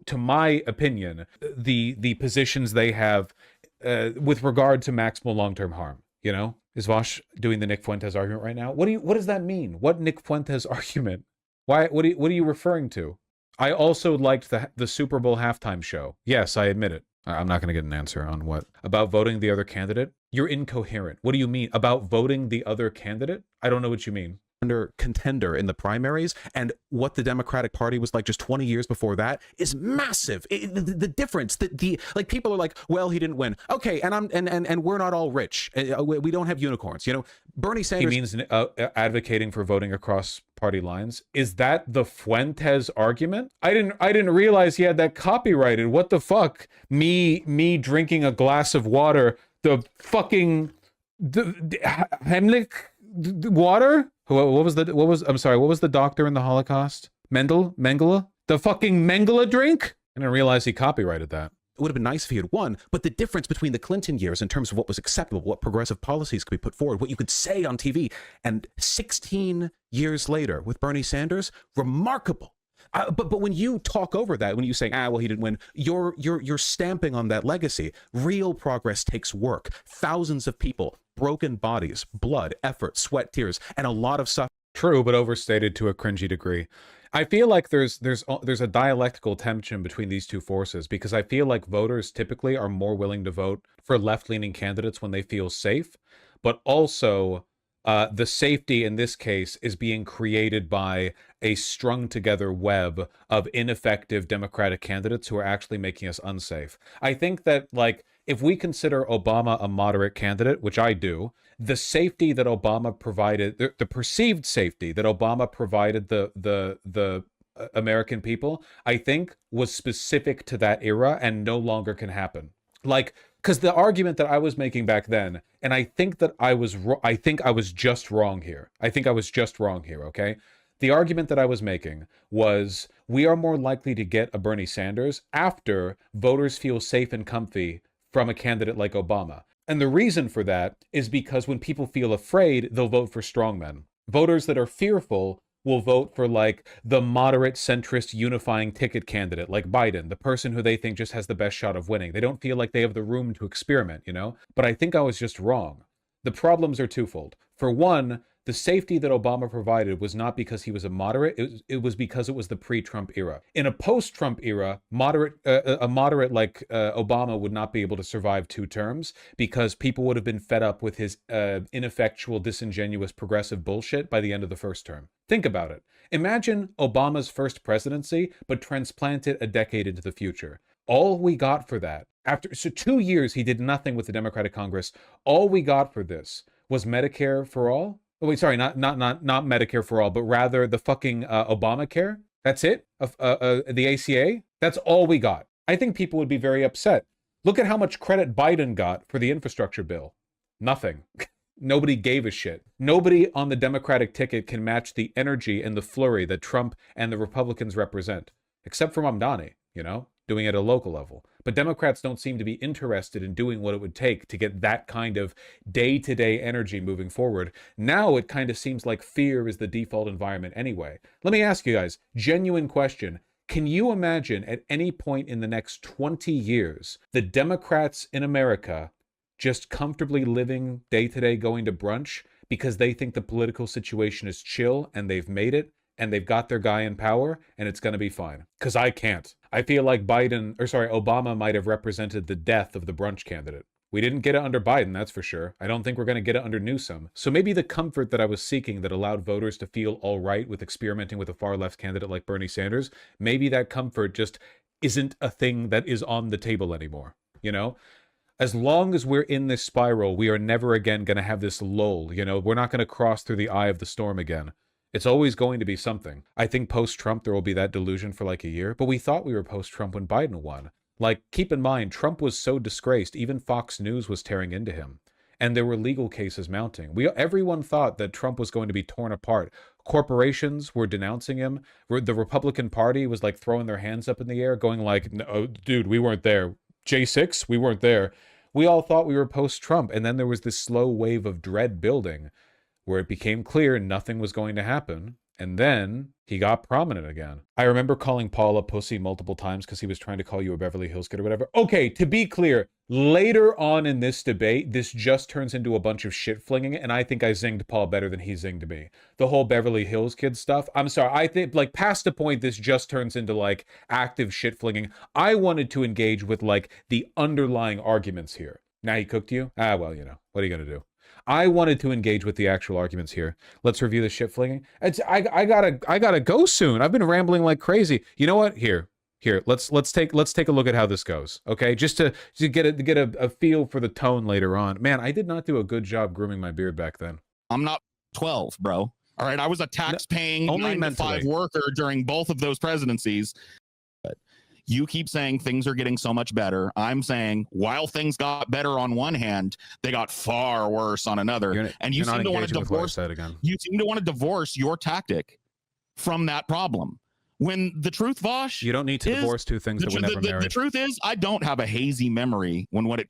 B: to my opinion, the positions they have with regard to maximal long-term harm. You know, is Vaush doing the Nick Fuentes argument right now? What does that mean? What Nick Fuentes argument? Why? What are you referring to? I also liked the Super Bowl halftime show. Yes, I admit it. I'm not going to get an answer on what. About voting the other candidate? You're incoherent. What do you mean? About voting the other candidate? I don't know what you mean.
A: Under contender in the primaries, and what the Democratic Party was like just 20 years before that is massive. The difference, like, people are like, well, he didn't win. Okay, and we're not all rich. We don't have unicorns. You know, Bernie Sanders.
B: He means advocating for voting across party lines. Is that the Fuentes argument? I didn't realize he had that copyrighted. What the fuck? Me drinking a glass of water. The fucking Heimlich water. What was the doctor in the Holocaust? Mengele? The fucking Mengele drink? I didn't realize he copyrighted that.
A: It would have been nice if he had won, but the difference between the Clinton years in terms of what was acceptable, what progressive policies could be put forward, what you could say on TV, and 16 years later with Bernie Sanders, remarkable. But when you talk over that, when you say, well, he didn't win, you're stamping on that legacy. Real progress takes work. Thousands of people, broken bodies, blood, effort, sweat, tears, and a lot of suffering.
B: True, but overstated to a cringy degree. I feel like there's a dialectical tension between these two forces, because I feel like voters typically are more willing to vote for left-leaning candidates when they feel safe, but also The safety in this case is being created by a strung together web of ineffective Democratic candidates who are actually making us unsafe. I think that, like, if we consider Obama a moderate candidate, which I do, the safety that Obama provided, the perceived safety that Obama provided the American people, I think was specific to that era and no longer can happen. Like, because the argument that I was making back then, and I think that I was just wrong here. I think I was just wrong here, okay? The argument that I was making was we are more likely to get a Bernie Sanders after voters feel safe and comfy from a candidate like Obama. And the reason for that is because when people feel afraid, they'll vote for strongmen. Voters that are fearful will vote for, like, the moderate centrist unifying ticket candidate like Biden, the person who they think just has the best shot of winning. They don't feel like they have the room to experiment, you know? But I think I was just wrong. The problems are twofold. For one, the safety that Obama provided was not because he was a moderate, it was because it was the pre-Trump era. In a post-Trump era, a moderate like Obama would not be able to survive 2 terms because people would have been fed up with his ineffectual, disingenuous, progressive bullshit by the end of the first term. Think about it. Imagine Obama's first presidency, but transplant it a decade into the future. All we got for that, so 2 years he did nothing with the Democratic Congress. All we got for this was Medicare for all. Oh, wait, sorry, not Medicare for all, but rather the fucking Obamacare. That's it? The ACA? That's all we got. I think people would be very upset. Look at how much credit Biden got for the infrastructure bill. Nothing. Nobody gave a shit. Nobody on the Democratic ticket can match the energy and the flurry that Trump and the Republicans represent. Except for Mamdani, you know, doing it at a local level. But Democrats don't seem to be interested in doing what it would take to get that kind of day-to-day energy moving forward. Now it kind of seems like fear is the default environment anyway. Let me ask you guys, genuine question. Can you imagine at any point in the next 20 years, the Democrats in America just comfortably living day-to-day, going to brunch because they think the political situation is chill and they've made it and they've got their guy in power and it's going to be fine? Because I can't. I feel like Obama might have represented the death of the brunch candidate. We didn't get it under Biden, that's for sure. I don't think we're going to get it under Newsom. So maybe the comfort that I was seeking that allowed voters to feel all right with experimenting with a far left candidate like Bernie Sanders, maybe that comfort just isn't a thing that is on the table anymore, you know? As long as we're in this spiral, we are never again going to have this lull, you know? We're not going to cross through the eye of the storm again. It's always going to be something. I think post-Trump there will be that delusion for like a year, but we thought we were post-Trump when Biden won. Like, keep in mind, Trump was so disgraced, even Fox News was tearing into him. And there were legal cases mounting. Everyone thought that Trump was going to be torn apart. Corporations were denouncing him. The Republican Party was like throwing their hands up in the air, going like, no, dude, we weren't there. J6, we weren't there. We all thought we were post-Trump. And then there was this slow wave of dread building where it became clear nothing was going to happen. And then he got prominent again. I remember calling Paul a pussy multiple times because he was trying to call you a Beverly Hills kid or whatever. Okay, to be clear, later on in this debate, this just turns into a bunch of shit flinging, and I think I zinged Paul better than he zinged me. The whole Beverly Hills kid stuff. I'm sorry, I think, like, past the point, this just turns into, like, active shit flinging. I wanted to engage with, like, the underlying arguments here. Now he cooked you? Ah, well, you know, what are you going to do? I wanted to engage with the actual arguments here. Let's review the shit flinging. I gotta go soon. I've been rambling like crazy. You know what? Here. Let's take a look at how this goes. Okay, just to get a feel for the tone later on. Man, I did not do a good job grooming my beard back then.
C: I'm not 12, bro. All right, I was a tax-paying
B: only
C: 9-to-5 worker during both of those presidencies. But you keep saying things are getting so much better. I'm saying while things got better on one hand, they got far worse on another. And you seem to want to divorce. You seem to want to divorce your tactic from that problem. When the truth, Vaush,
B: you don't need to divorce two things that were never married.
C: The truth is, I don't have a hazy memory when it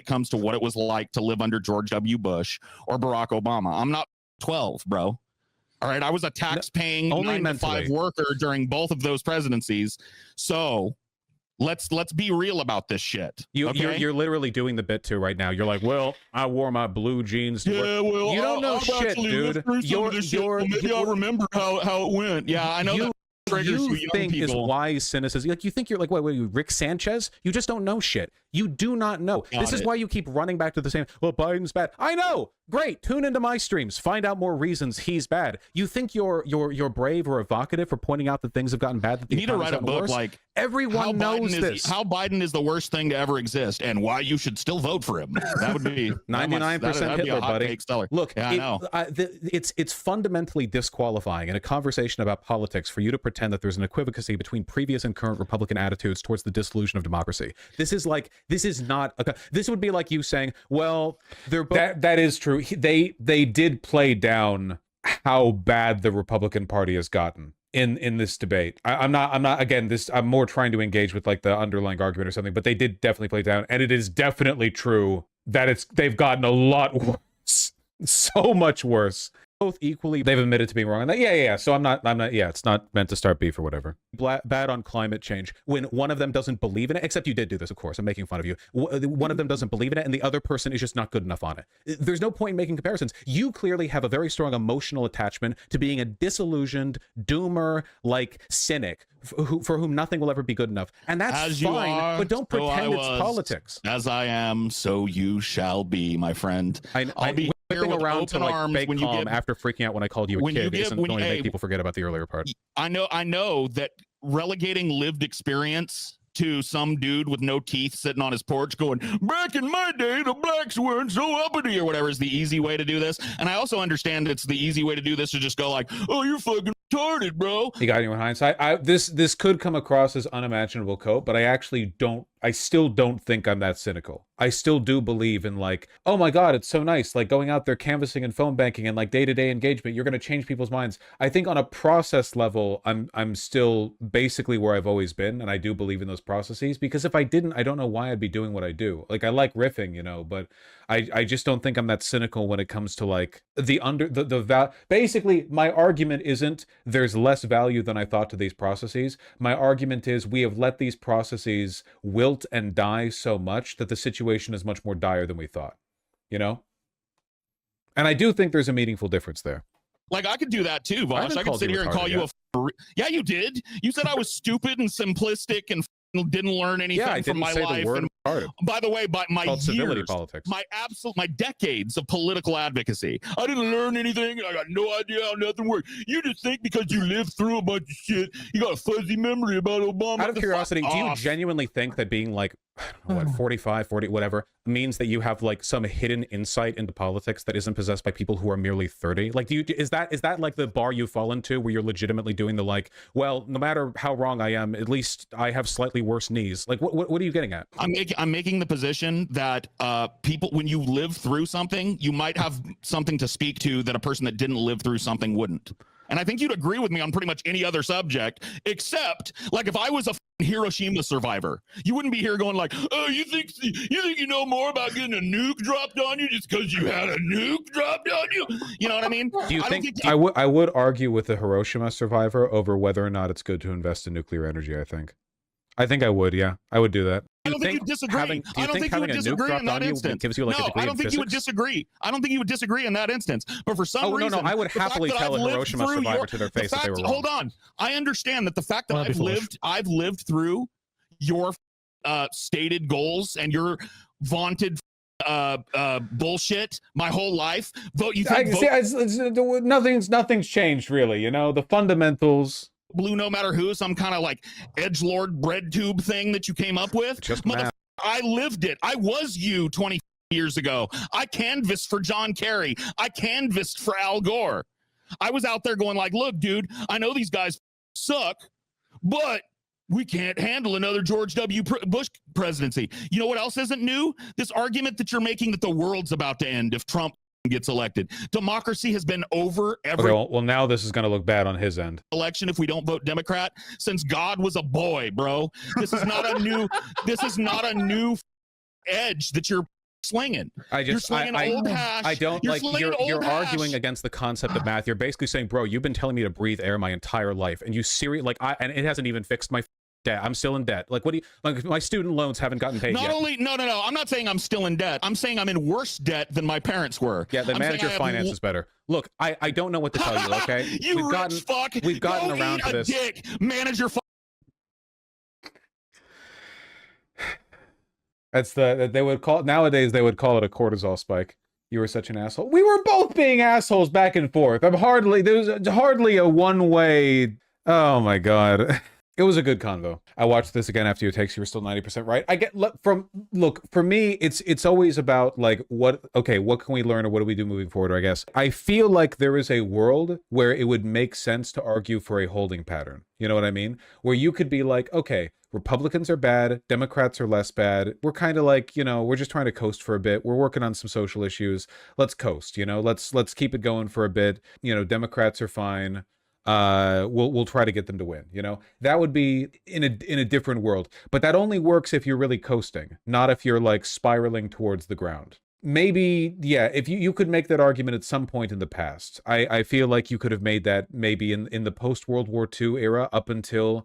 C: comes to what it was like to live under George W. Bush or Barack Obama. I'm not 12, bro. All right, I was a tax-paying 9-to-5 worker during both of those presidencies. So let's be real about this shit.
B: You're literally doing the bit too right now. You're like, well, I wore my blue jeans to work.
C: Well,
B: you don't know shit, dude.
C: Maybe I'll remember how it went. Yeah, I know that.
B: You think is wise cynicism. Like, you think you're like, what are you, Rick Sanchez? You just don't know shit.
A: You do not know. This is why you keep running back to the same, well, Biden's bad. I know. Great. Tune into my streams. Find out more reasons he's bad. You think you're brave or evocative for pointing out that things have gotten bad, that the
C: You need to write a book
A: worse?
C: like
A: Everyone knows this.
C: How Biden is the worst thing to ever exist and why you should still vote for him. That would be
A: 99% Hitler, buddy. Look,
C: yeah, I know.
A: It's fundamentally disqualifying in a conversation about politics for you to pretend that there's an equivocacy between previous and current Republican attitudes towards the dissolution of democracy. This would be like you saying, well, they're both...
B: That is true. They did play down how bad the Republican Party has gotten in this debate. I'm not again, I'm more trying to engage with like the underlying argument or something, but they did definitely play down, and it is definitely true that they've gotten a lot worse. So much worse. Both equally, they've admitted to being wrong on that. Yeah. So I'm not, it's not meant to start beef or whatever. Bad on climate change. When one of them doesn't believe in it, except you did do this, of course, I'm making fun of you. One of them doesn't believe in it and the other person is just not good enough on it. There's no point in making comparisons. You clearly have a very strong emotional attachment to being a disillusioned doomer, like cynic, for whom nothing will ever be good enough. And that's fine, but don't pretend it's politics.
C: As I am, so you shall be, my friend.
B: I'll be whipping around to like fake calm after freaking out when I called you a kid isn't going to make people forget about the earlier part.
C: I know that relegating lived experience to some dude with no teeth sitting on his porch going, back in my day, the blacks weren't so uppity or whatever is the easy way to do this. And I also understand it's the easy way to do this to just go like, oh, you're fucking retarded, bro.
B: You got anyone hindsight? This could come across as unimaginable cope, but I still don't think I'm that cynical. I still do believe in like, oh my God, it's so nice. Like going out there canvassing and phone banking and like day-to-day engagement, you're going to change people's minds. I think on a process level, I'm still basically where I've always been. And I do believe in those processes because if I didn't, I don't know why I'd be doing what I do. Like I like riffing, but I just don't think I'm that cynical when it comes to like basically my argument isn't there's less value than I thought to these processes. My argument is we have let these processes wilt and die so much that the situation is much more dire than we thought, And I do think there's a meaningful difference there.
C: Like I could do that too, Vaush. I could sit here and call you yeah, you did. You said I was stupid and simplistic and didn't learn anything from my life. And by the way, by my years,
B: politics.
C: my decades of political advocacy, I didn't learn anything. I got no idea how nothing works. You just think because you lived through a bunch of shit, you got a fuzzy memory about Obama.
A: Out of curiosity, do you genuinely think that being like, 45, 40, whatever, means that you have like some hidden insight into politics that isn't possessed by people who are merely 30? Like, is that like the bar you fall into where you're legitimately doing the like, well, no matter how wrong I am, at least I have slightly worse knees? Like, what are you getting at?
C: I'm making the position that people, when you live through something, you might have something to speak to that a person that didn't live through something wouldn't. And I think you'd agree with me on pretty much any other subject, except like if I was a Hiroshima survivor, you wouldn't be here going like, oh, you think you know more about getting a nuke dropped on you just because you had a nuke dropped on you? You know what I mean?
B: Do you think I would argue with the Hiroshima survivor over whether or not it's good to invest in nuclear energy, I think I would, yeah. I would do that.
C: I don't think you'd disagree. I don't think you would disagree in that instance. No, I don't think you would disagree. I don't think you would disagree in that instance. But for some reason,
B: I would happily tell a Hiroshima survivor to their face that they were wrong.
C: Hold on. I understand that the fact that I've lived through your stated goals and your vaunted bullshit my whole life.
B: Nothing's changed really, the fundamentals.
C: Blue no matter who, some kind of like edgelord bread tube thing that you came up with. I lived it. I was you 20 years ago. I canvassed for John Kerry. I canvassed for Al Gore. I was out there going like, look, dude, I know these guys suck, but we can't handle another George W. Bush presidency. You know what else isn't new? This argument that you're making that the world's about to end if Trump gets elected. Democracy has been over every
B: well now this is going to look bad on his end.
C: Election if we don't vote Democrat since God was a boy, bro. This is not a new edge that you're slinging.
B: You're arguing against the concept of math. You're basically saying, bro, you've been telling me to breathe air my entire life and and it hasn't even fixed my debt. I'm still in debt. Like, what do you like? My student loans haven't gotten paid yet.
C: No. I'm not saying I'm still in debt. I'm saying I'm in worse debt than my parents were.
B: Yeah, they manage your finances better. Look, I don't know what to tell you. Okay, we've gotten around to this.
C: Dick. Manage your
B: That's that they would call nowadays they would call it a cortisol spike. You were such an asshole. We were both being assholes back and forth. There's hardly a one way. Oh my god. It was a good convo. I watched this again after your takes. You were still 90% right. I get look, for me, it's always about like what can we learn or what do we do moving forward, I guess. I feel like there is a world where it would make sense to argue for a holding pattern. You know what I mean? Where you could be like, okay, Republicans are bad, Democrats are less bad. We're kind of like, we're just trying to coast for a bit. We're working on some social issues. Let's coast, let's keep it going for a bit. Democrats are fine. We'll try to get them to win. That would be in a different world, but that only works if you're really coasting, not if you're like spiraling towards the ground. Maybe, yeah, if you could make that argument at some point in the past. I feel like you could have made that maybe in the post World War II era up until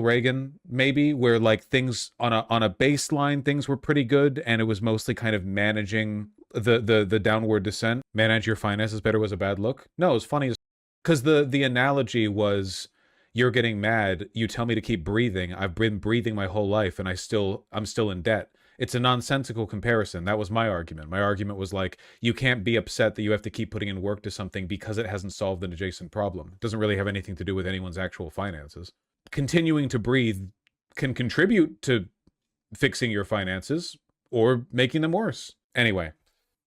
B: Reagan, maybe, where like things on a baseline, things were pretty good, and it was mostly kind of managing the downward descent. Manage your finances better was a bad look. No, it was funny as because the analogy was, you're getting mad, you tell me to keep breathing, I've been breathing my whole life and I'm still in debt. It's a nonsensical comparison. That was my argument. My argument was like, you can't be upset that you have to keep putting in work to something because it hasn't solved an adjacent problem. It doesn't really have anything to do with anyone's actual finances. Continuing to breathe can contribute to fixing your finances or making them worse. Anyway,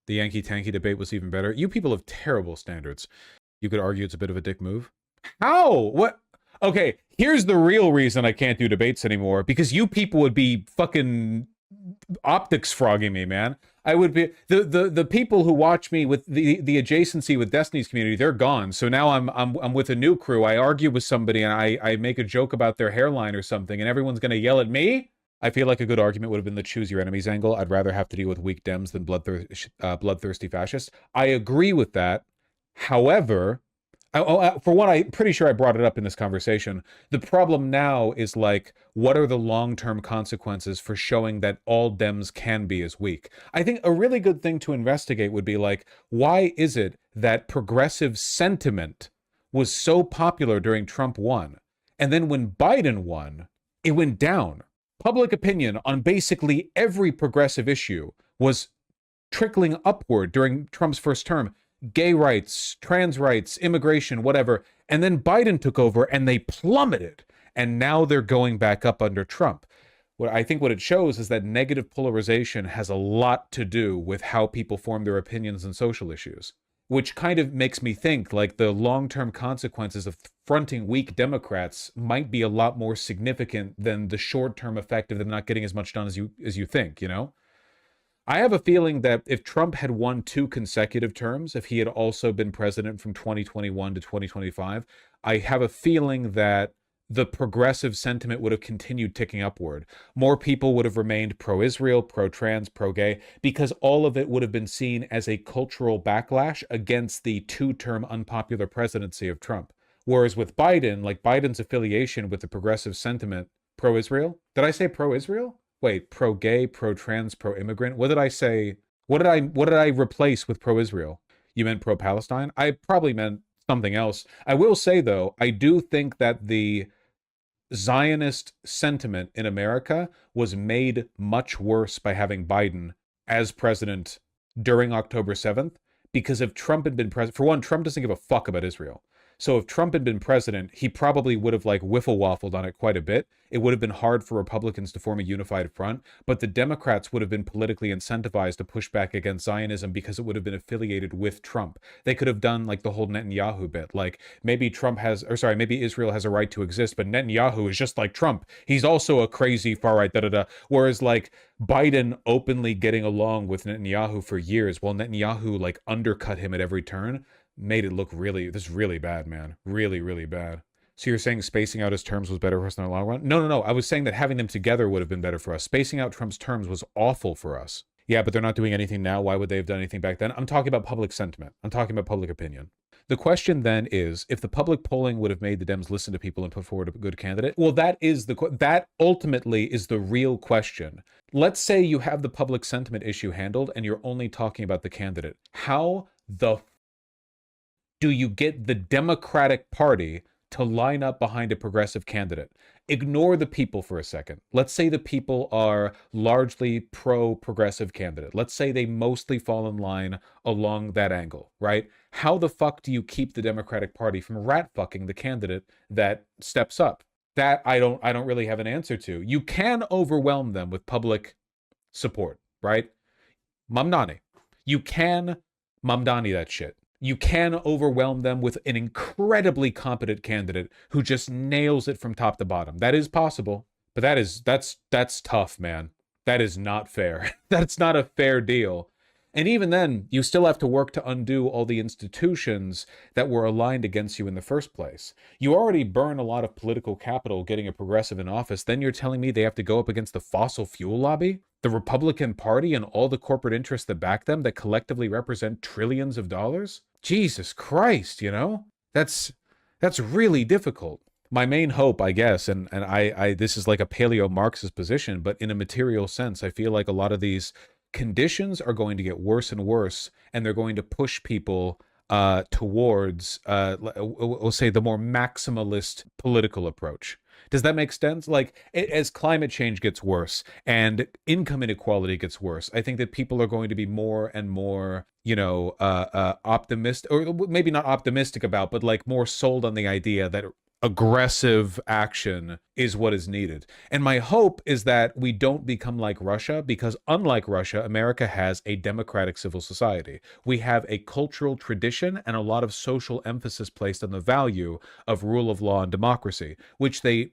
B: the Yankee Tanky debate was even better. You people have terrible standards. You could argue it's a bit of a dick move. How? What? Okay, here's the real reason I can't do debates anymore. Because you people would be fucking optics frogging me, man. I would be the people who watch me with the adjacency with Destiny's community. They're gone. So now I'm with a new crew. I argue with somebody and I make a joke about their hairline or something, and everyone's gonna yell at me. I feel like a good argument would have been the choose your enemies angle. I'd rather have to deal with weak Dems than bloodthirsty fascists. I agree with that. However, for one, I'm pretty sure I brought it up in this conversation. The problem now is like, what are the long-term consequences for showing that all Dems can be as weak? I think a really good thing to investigate would be like, why is it that progressive sentiment was so popular during Trump won? And then when Biden won, it went down. Public opinion on basically every progressive issue was trickling upward during Trump's first term. Gay rights, trans rights, immigration, whatever. And then Biden took over and they plummeted. And now they're going back up under Trump. I think what it shows is that negative polarization has a lot to do with how people form their opinions on social issues, which kind of makes me think like the long-term consequences of fronting weak Democrats might be a lot more significant than the short-term effect of them not getting as much done as you think, I have a feeling that if Trump had won 2 consecutive terms, if he had also been president from 2021 to 2025, I have a feeling that the progressive sentiment would have continued ticking upward. More people would have remained pro-Israel, pro-trans, pro-gay, because all of it would have been seen as a cultural backlash against the 2-term unpopular presidency of Trump. Whereas with Biden, like Biden's affiliation with the progressive sentiment, pro-Israel? Did I say pro-Israel? Wait, pro-gay, pro-trans, pro-immigrant? What did I say? What did I replace with pro-Israel? You meant pro-Palestine? I probably meant something else. I will say, though, I do think that the Zionist sentiment in America was made much worse by having Biden as president during October 7th, because if Trump had been president, for one, Trump doesn't give a fuck about Israel. So if Trump had been president, he probably would have like wiffle-waffled on it quite a bit. It would have been hard for Republicans to form a unified front, but the Democrats would have been politically incentivized to push back against Zionism because it would have been affiliated with Trump. They could have done like the whole Netanyahu bit, like maybe Israel has a right to exist, but Netanyahu is just like Trump. He's also a crazy far-right da-da-da. Whereas like Biden openly getting along with Netanyahu for years, while Netanyahu like undercut him at every turn, made it look really bad, man. Really, really bad. So you're saying spacing out his terms was better for us in the long run? No. I was saying that having them together would have been better for us. Spacing out Trump's terms was awful for us. Yeah, but they're not doing anything now. Why would they have done anything back then? I'm talking about public sentiment. I'm talking about public opinion. The question then is, if the public polling would have made the Dems listen to people and put forward a good candidate, well, that ultimately is the real question. Let's say you have the public sentiment issue handled and you're only talking about the candidate. How the do you get the Democratic Party to line up behind a progressive candidate? Ignore the people for a second. Let's say the people are largely pro-progressive candidate. Let's say they mostly fall in line along that angle, right? How the fuck do you keep the Democratic Party from rat fucking the candidate that steps up? That I don't really have an answer to. You can overwhelm them with public support, right? Mamdani. You can Mamdani that shit. You can overwhelm them with an incredibly competent candidate who just nails it from top to bottom. That is possible, but that's tough, man. That is not fair. That's not a fair deal. And even then, you still have to work to undo all the institutions that were aligned against you in the first place. You already burn a lot of political capital getting a progressive in office. Then you're telling me they have to go up against the fossil fuel lobby, the Republican Party, and all the corporate interests that back them that collectively represent trillions of dollars? Jesus Christ, you know? That's really difficult. My main hope, I guess, and I this is like a paleo-Marxist position, but in a material sense, I feel like a lot of these conditions are going to get worse and worse, and they're going to push people towards, we'll say, the more maximalist political approach. Does that make sense? Like, as climate change gets worse and income inequality gets worse, I think that people are going to be more and more, optimistic, or maybe not optimistic about, but like more sold on the idea that aggressive action is what is needed. And my hope is that we don't become like Russia, because unlike Russia, America has a democratic civil society. We have a cultural tradition and a lot of social emphasis placed on the value of rule of law and democracy, which they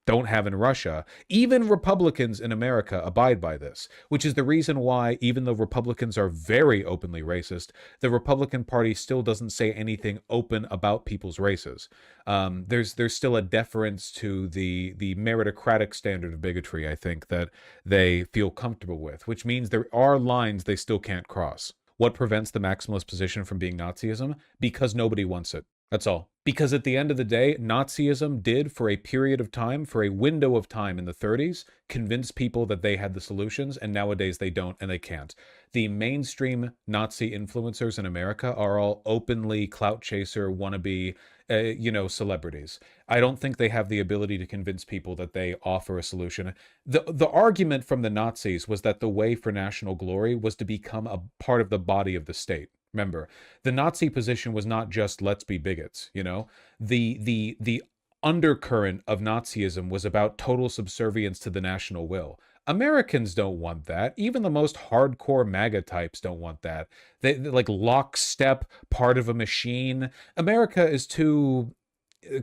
B: don't have in Russia. Even Republicans in America abide by this, which is the reason why, even though Republicans are very openly racist, the Republican Party still doesn't say anything open about people's races. There's still a deference to the meritocratic standard of bigotry, I think, that they feel comfortable with, which means there are lines they still can't cross. What prevents the maximalist position from being Nazism? Because nobody wants it. That's all. Because at the end of the day, Nazism did, for a period of time, for a window of time in the 30s, convince people that they had the solutions, and nowadays they don't and they can't. The mainstream Nazi influencers in America are all openly clout chaser, wannabe, celebrities. I don't think they have the ability to convince people that they offer a solution. The argument from the Nazis was that the way for national glory was to become a part of the body of the state. Remember, the Nazi position was not just let's be bigots, The undercurrent of Nazism was about total subservience to the national will. Americans don't want that. Even the most hardcore MAGA types don't want that. They like lockstep, part of a machine. America is too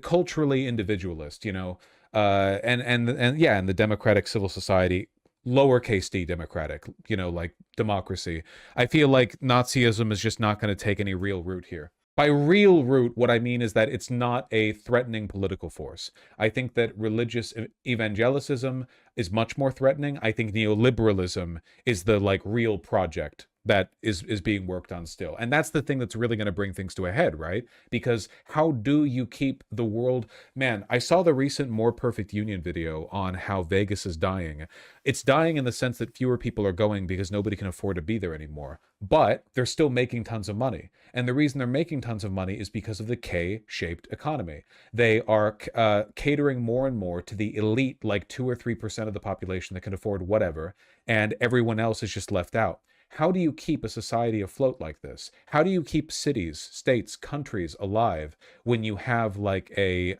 B: culturally individualist, and the democratic civil society, lowercase d democratic, like democracy. I feel like Nazism is just not going to take any real root here. By real root, what I mean is that it's not a threatening political force. I think that religious evangelicism is much more threatening. I think neoliberalism is the real project that is being worked on still. And that's the thing that's really going to bring things to a head, right? Because how do you keep the world... Man, I saw the recent More Perfect Union video on how Vegas is dying. It's dying in the sense that fewer people are going because nobody can afford to be there anymore. But they're still making tons of money. And the reason they're making tons of money is because of the K-shaped economy. They are catering more and more to the elite, like 2 or 3% of the population that can afford whatever, and everyone else is just left out. How do you keep a society afloat like this? How do you keep cities, states, countries alive when you have a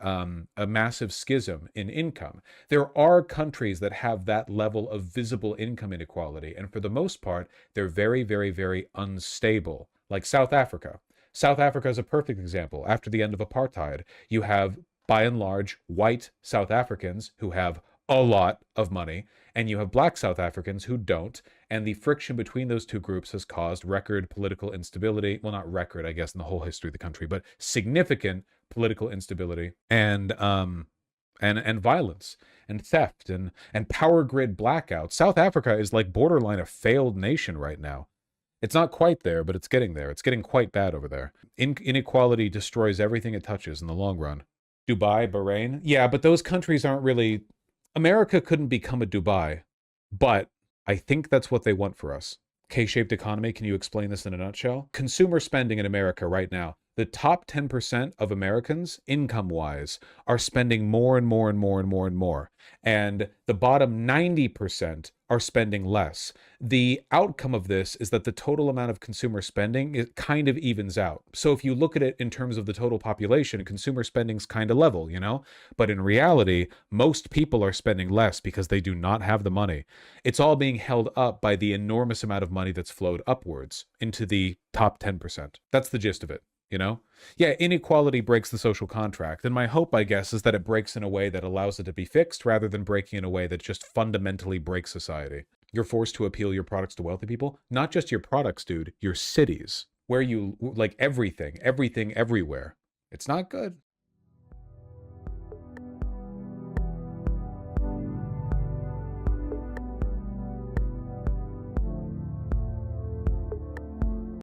B: massive schism in income? There are countries that have that level of visible income inequality, and for the most part, they're very, very, very unstable, like South Africa. South Africa is a perfect example. After the end of apartheid, you have, by and large, white South Africans who have a lot of money, and you have black South Africans who don't, and the friction between those two groups has caused record political instability. Well, not record, I guess, in the whole history of the country, but significant political instability and violence and theft and power grid blackouts. South Africa is like borderline a failed nation right now. It's not quite there, but it's getting there. It's getting quite bad over there. Inequality destroys everything it touches in the long run. Dubai, Bahrain. Yeah, but those countries aren't really... America couldn't become a Dubai, but I think that's what they want for us. K-shaped economy, can you explain this in a nutshell? Consumer spending in America right now, The top 10% of Americans, income-wise, are spending more and more and more and more and more. And the bottom 90% are spending less. The outcome of this is that the total amount of consumer spending, it kind of evens out. So if you look at it in terms of the total population, consumer spending's kind of level, you know? But in reality, most people are spending less because they do not have the money. It's all being held up by the enormous amount of money that's flowed upwards into the top 10%. That's the gist of it. You know? Yeah, inequality breaks the social contract. And my hope, I guess, is that it breaks in a way that allows it to be fixed rather than breaking in a way that just fundamentally breaks society. You're forced to appeal your products to wealthy people. Not just your products, dude, your cities, where you, like everything, everywhere. It's not good.